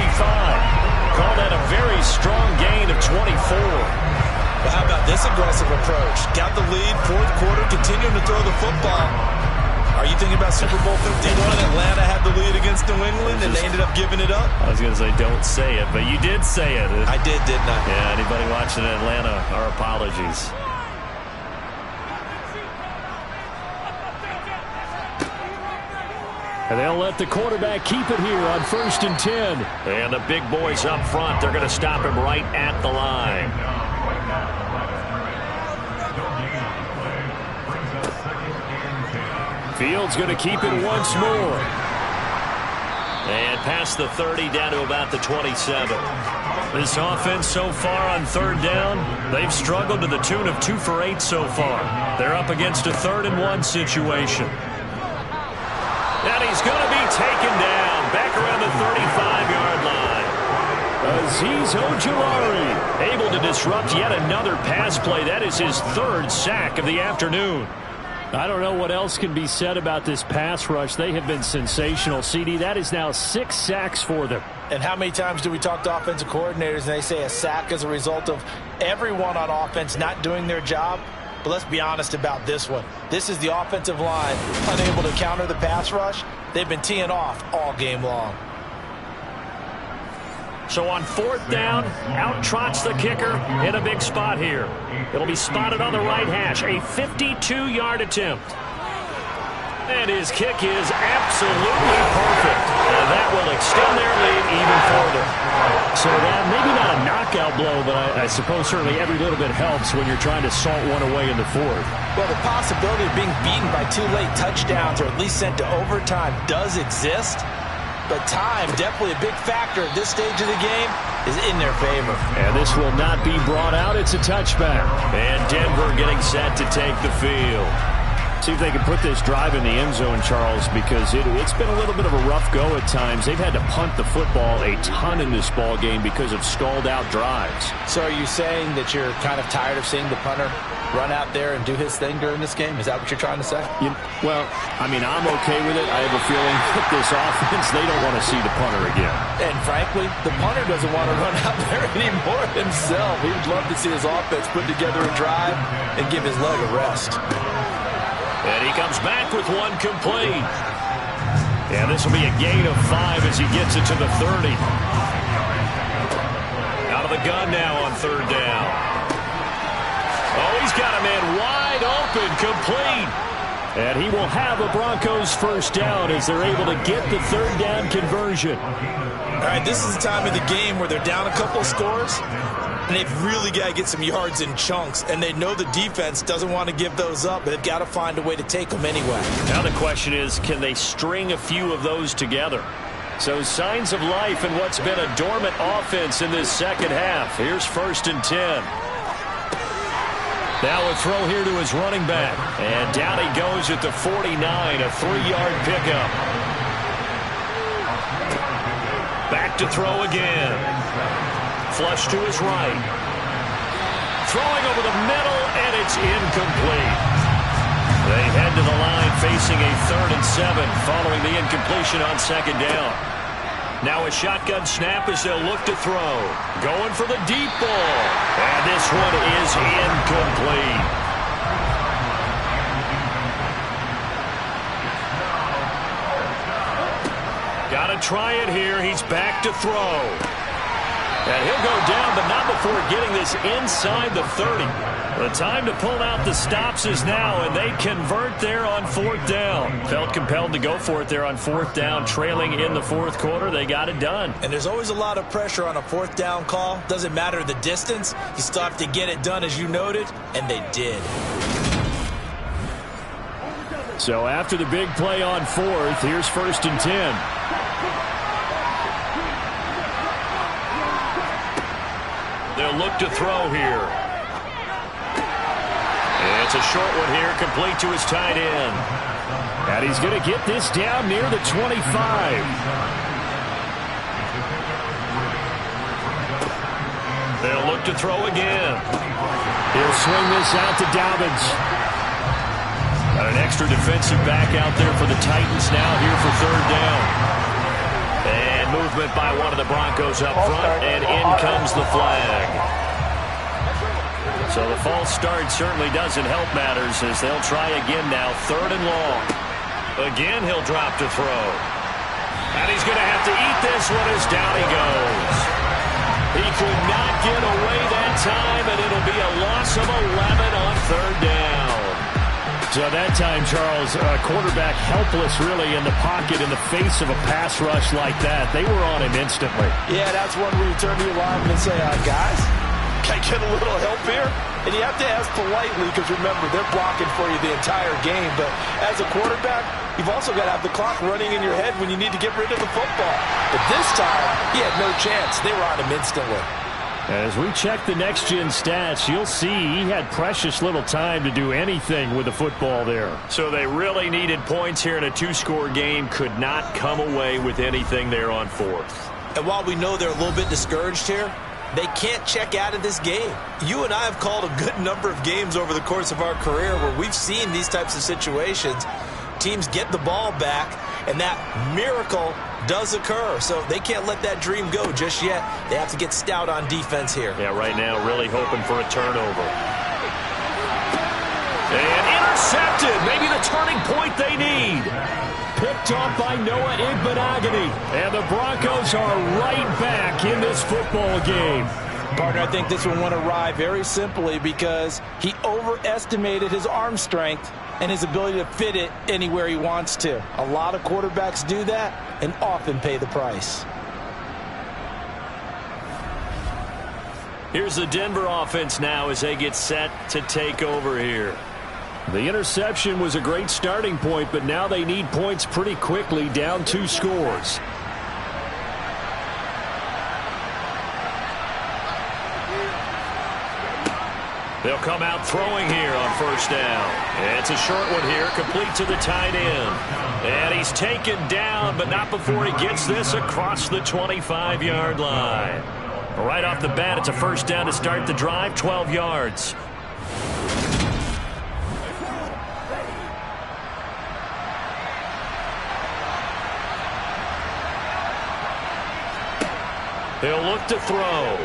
Call that a very strong gain of 24. Well, how about this aggressive approach? Got the lead, fourth quarter, continuing to throw the football. Are you thinking about Super Bowl 51? Atlanta had the lead against New England, and they ended up giving it up? I was going to say, don't say it, but you did say it. I did, didn't I? Yeah, anybody watching Atlanta, our apologies. And they'll let the quarterback keep it here on 1st and 10. And the big boys up front, they're going to stop him right at the line. Fields going to keep it once more. And past the 30 down to about the 27. This offense so far on 3rd down, they've struggled to the tune of 2 for 8 so far. They're up against a 3rd and 1 situation. And he's going to be taken down back around the 35-yard line. Azeez Ojulari able to disrupt yet another pass play. That is his 3rd sack of the afternoon. I don't know what else can be said about this pass rush. They have been sensational, CD. That is now 6 sacks for them. And how many times do we talk to offensive coordinators and they say a sack is a result of everyone on offense not doing their job? But let's be honest about this one. This is the offensive line unable to counter the pass rush. They've been teeing off all game long. So on 4th down, out trots the kicker in a big spot here. It'll be spotted on the right hash, a 52-yard attempt. And his kick is absolutely perfect. And that will extend their lead even further. So that maybe not a knockout blow, but I suppose certainly every little bit helps when you're trying to salt one away in the 4th. Well, the possibility of being beaten by 2 late touchdowns or at least sent to overtime does exist. But time, definitely a big factor at this stage of the game, is in their favor. And this will not be brought out. It's a touchback. And Denver getting set to take the field. See if they can put this drive in the end zone, Charles, because it's been a little bit of a rough go at times. They've had to punt the football a ton in this ball game because of stalled-out drives. So are you saying that you're kind of tired of seeing the punter run out there and do his thing during this game? Is that what you're trying to say? Well, I mean, I'm okay with it. I have a feeling that this offense, they don't want to see the punter again. And frankly, the punter doesn't want to run out there anymore himself. He would love to see his offense put together a drive and give his leg a rest. And he comes back with one complete. And this will be a gain of 5 as he gets it to the 30. Out of the gun now on 3rd down. got a man wide open, complete. And he will have a Broncos first down as they're able to get the third down conversion. All right, this is the time of the game where they're down a couple of scores, and they've really got to get some yards in chunks, and they know the defense doesn't want to give those up, but they've got to find a way to take them anyway. Now the question is, can they string a few of those together? So signs of life in what's been a dormant offense in this second half. Here's 1st and 10. Now a throw here to his running back. And down he goes at the 49, a 3-yard pickup. Back to throw again. Flush to his right. Throwing over the middle, and it's incomplete. They head to the line facing a 3rd and 7 following the incompletion on 2nd down. Now a shotgun snap as they'll look to throw. Going for the deep ball. And this one is incomplete. Got to try it here. He's back to throw. And he'll go down, but not before getting this inside the 30. The time to pull out the stops is now, and they convert there on 4th down. Felt compelled to go for it there on 4th down, trailing in the 4th quarter. They got it done. And there's always a lot of pressure on a 4th down call. Doesn't matter the distance. You still have to get it done, as you noted, and they did. So after the big play on 4th, here's 1st and 10. They'll look to throw here. It's a short one here, complete to his tight end. And he's going to get this down near the 25. They'll look to throw again. He'll swing this out to Dobbins. Got an extra defensive back out there for the Titans now here for 3rd down. And movement by one of the Broncos up front, and in comes the flag. So the false start certainly doesn't help matters as they'll try again now, 3rd and long. Again, he'll drop to throw. And he's going to have to eat this one as down he goes. He could not get away that time, and it'll be a loss of 11 on 3rd down. So that time, Charles, quarterback helpless really in the pocket in the face of a pass rush like that. They were on him instantly. Yeah, that's one where you turn to your lineman and say, guys, can I get a little help here? And you have to ask politely because, remember, they're blocking for you the entire game. But as a quarterback, you've also got to have the clock running in your head when you need to get rid of the football. But this time, he had no chance. They were on him instantly. As we check the next-gen stats, you'll see he had precious little time to do anything with the football there. So they really needed points here in a 2-score game. Could not come away with anything there on 4th. And while we know they're a little bit discouraged here, they can't check out of this game. You and I have called a good number of games over the course of our career where we've seen these types of situations. Teams get the ball back, and that miracle does occur. So they can't let that dream go just yet. They have to get stout on defense here. Yeah, right now really hoping for a turnover. And intercepted. Maybe the turning point they need. Picked off by Noah Igbenogany. And the Broncos are right back in this football game. Partner, I think this one went awry very simply because he overestimated his arm strength and his ability to fit it anywhere he wants to. A lot of quarterbacks do that and often pay the price. Here's the Denver offense now as they get set to take over here. The interception was a great starting point, but now they need points pretty quickly, down 2 scores. They'll come out throwing here on 1st down. It's a short one here, complete to the tight end. And he's taken down, but not before he gets this across the 25-yard line. Right off the bat, it's a 1st down to start the drive, 12 yards. He'll look to throw.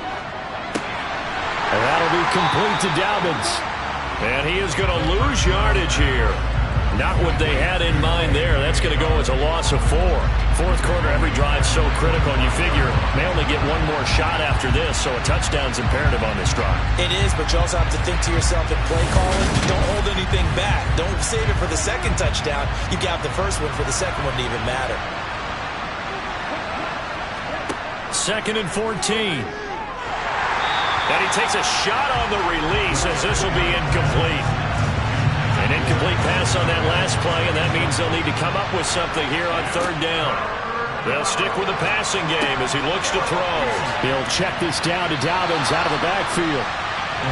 And that'll be complete to Dobbins. And he is going to lose yardage here. Not what they had in mind there. That's going to go as a loss of 4. fourth quarter, every drive so critical, and you figure they only get one more shot after this, so a touchdown's imperative on this drive. It is, but you also have to think to yourself in play calling, don't hold anything back. Don't save it for the second touchdown. You got the first one for the second one to even matter. 2nd and 14. And he takes a shot on the release as this will be incomplete. An incomplete pass on that last play, and that means they'll need to come up with something here on 3rd down. They'll stick with the passing game as he looks to throw. He'll check this down to Dobbins out of the backfield.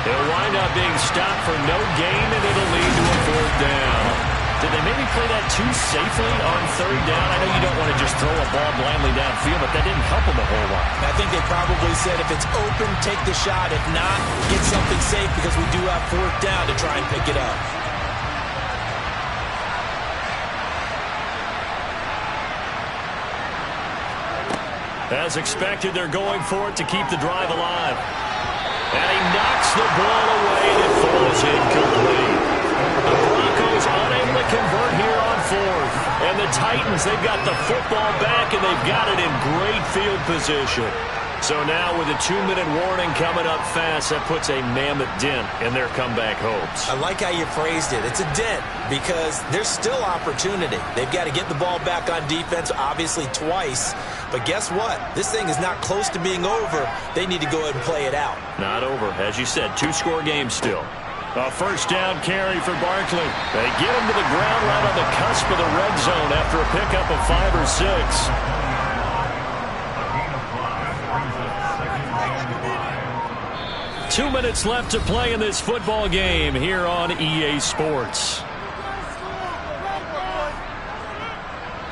He'll wind up being stopped for no gain, and it'll lead to a 4th down. Did they maybe play that too safely on 3rd down? I know you don't want to just throw a ball blindly downfield, but that didn't help them a whole lot. I think they probably said if it's open, take the shot. If not, get something safe because we do have 4th down to try and pick it up. As expected, they're going for it to keep the drive alive. And he knocks the ball away, and it falls incomplete. The Broncos unable to convert here on 4th. And the Titans, they've got the football back, and they've got it in great field position. So now with a 2-minute warning coming up fast, that puts a mammoth dent in their comeback hopes. I like how you phrased it. It's a dent because there's still opportunity. They've got to get the ball back on defense, obviously twice. But guess what? This thing is not close to being over. They need to go ahead and play it out. Not over. As you said, 2-score game still. A 1st down carry for Barkley. They get him to the ground right on the cusp of the red zone after a pickup of 5 or 6. 2 minutes left to play in this football game here on EA Sports.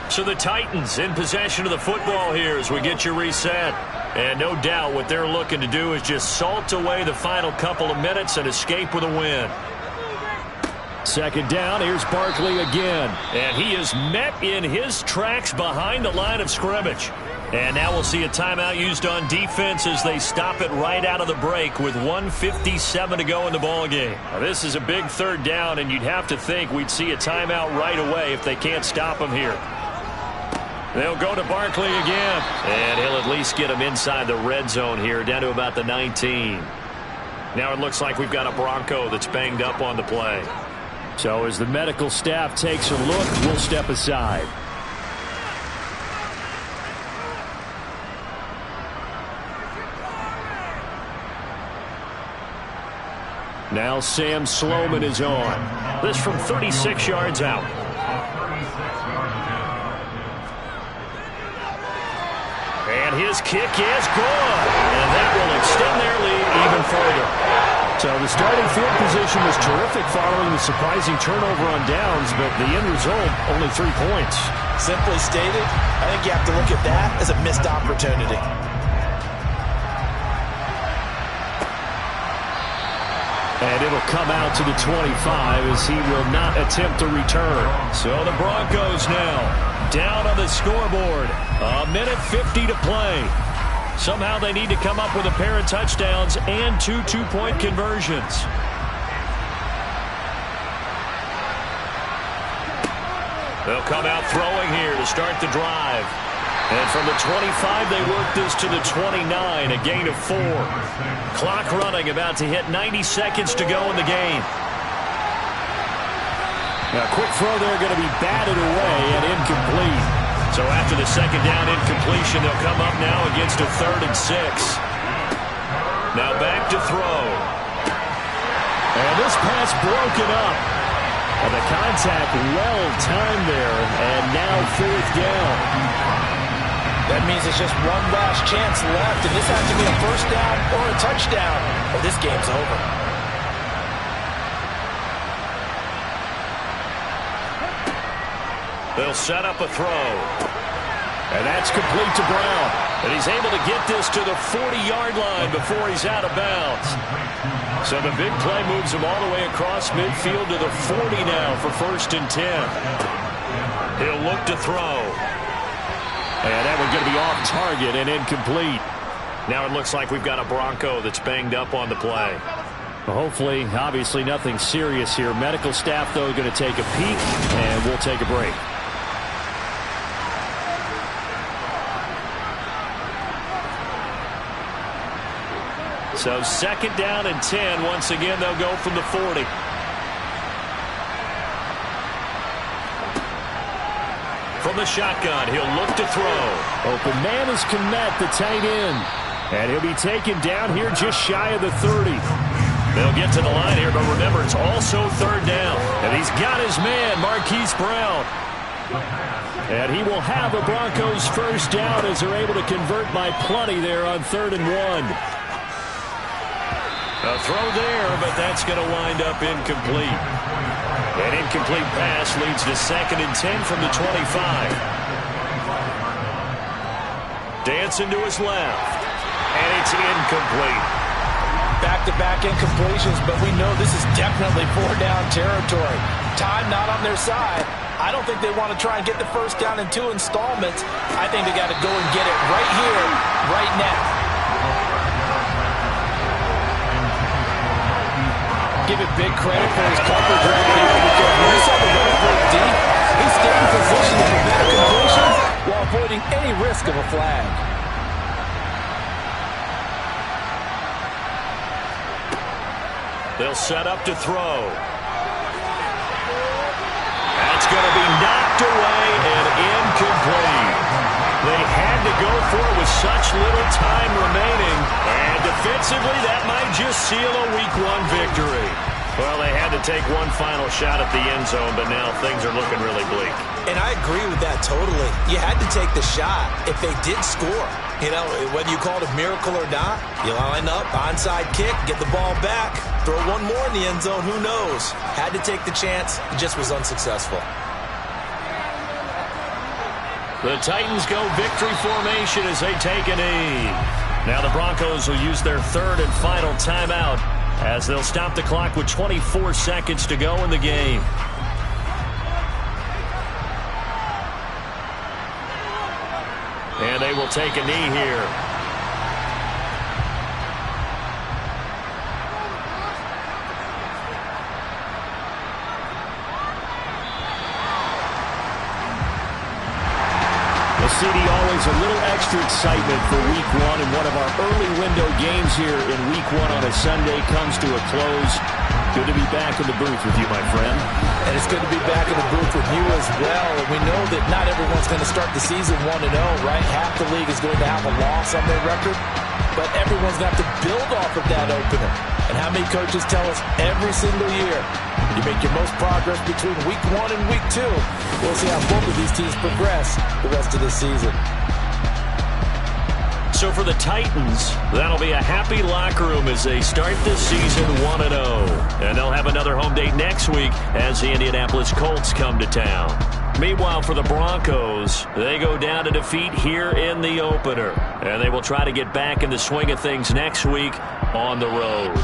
So the Titans in possession of the football here as we get you reset. And no doubt what they're looking to do is just salt away the final couple of minutes and escape with a win. 2nd down, here's Barkley again. And he is met in his tracks behind the line of scrimmage. And now we'll see a timeout used on defense as they stop it right out of the break with 1:57 to go in the ballgame. Now, this is a big 3rd down, and you'd have to think we'd see a timeout right away if they can't stop him here. They'll go to Barkley again. And he'll at least get him inside the red zone here, down to about the 19. Now it looks like we've got a Bronco that's banged up on the play. So as the medical staff takes a look, we'll step aside. Now Sam Sloman is on. This from 36 yards out. And his kick is good. And that will extend their lead even further. So the starting field position was terrific following the surprising turnover on downs, but the end result, only 3 points. Simply stated, I think you have to look at that as a missed opportunity. And it'll come out to the 25 as he will not attempt to return. So the Broncos now down on the scoreboard. 1:50 to play. Somehow they need to come up with a pair of touchdowns and 2 two-point conversions. They'll come out throwing here to start the drive. And from the 25, they work this to the 29, a gain of 4. Clock running, about to hit 90 seconds to go in the game. Now, quick throw there, going to be batted away and incomplete. So after the 2nd down incompletion, they'll come up now against a 3rd and 6. Now back to throw. And this pass broken up. And the contact well timed there, and now 4th down. That means it's just one last chance left, and this has to be a 1st down or a touchdown, or this game's over. They'll set up a throw. And that's complete to Brown. And he's able to get this to the 40-yard line before he's out of bounds. So the big play moves him all the way across midfield to the 40 now for 1st and 10. He'll look to throw. And that one's going to be off target and incomplete. Now it looks like we've got a Bronco that's banged up on the play. Well, hopefully, obviously nothing serious here. Medical staff, though, going to take a peek, and we'll take a break. So 2nd down and 10. Once again, they'll go from the 40. From the shotgun, he'll look to throw. Open man is Kmet, the tight end. And he'll be taken down here just shy of the 30. They'll get to the line here, but remember, it's also 3rd down. And he's got his man, Marquise Brown. And he will have the Broncos 1st down as they're able to convert by plenty there on 3rd and 1. A throw there, but that's going to wind up incomplete. An incomplete pass leads to 2nd and 10 from the 25. Dancing to his left. And it's incomplete. Back-to-back incompletions, but we know this is definitely 4-down territory. Time not on their side. I don't think they want to try and get the 1st down in 2 installments. I think they got to go and get it right here, right now. Give it big credit for his coverage right here, because when he saw the running break deep, he stayed in position to prevent a completion while avoiding any risk of a flag. They'll set up to throw. That's going to be knocked away and incomplete. They had to go for it with such little time remaining. And defensively, that might just seal a Week 1 victory. Well, they had to take one final shot at the end zone, but now things are looking really bleak. And I agree with that totally. You had to take the shot if they did score. You know, whether you call it a miracle or not, you line up, onside kick, get the ball back, throw one more in the end zone, who knows? Had to take the chance, it just was unsuccessful. The Titans go victory formation as they take a knee. Now the Broncos will use their 3rd and final timeout as they'll stop the clock with 24 seconds to go in the game. And they will take a knee here. CD, always a little extra excitement for Week 1, and one of our early window games here in Week 1 on a Sunday comes to a close. Good to be back in the booth with you, my friend. And it's good to be back in the booth with you as well. And we know that not everyone's going to start the season 1-0, right? Half the league is going to have a loss on their record, but everyone's got to build off of that opener. And how many coaches tell us every single year, you make your most progress between Week 1 and Week 2. We'll see how both of these teams progress the rest of this season. So for the Titans, that'll be a happy locker room as they start this season 1-0. And they'll have another home date next week as the Indianapolis Colts come to town. Meanwhile, for the Broncos, they go down to defeat here in the opener. And they will try to get back in the swing of things next week on the road.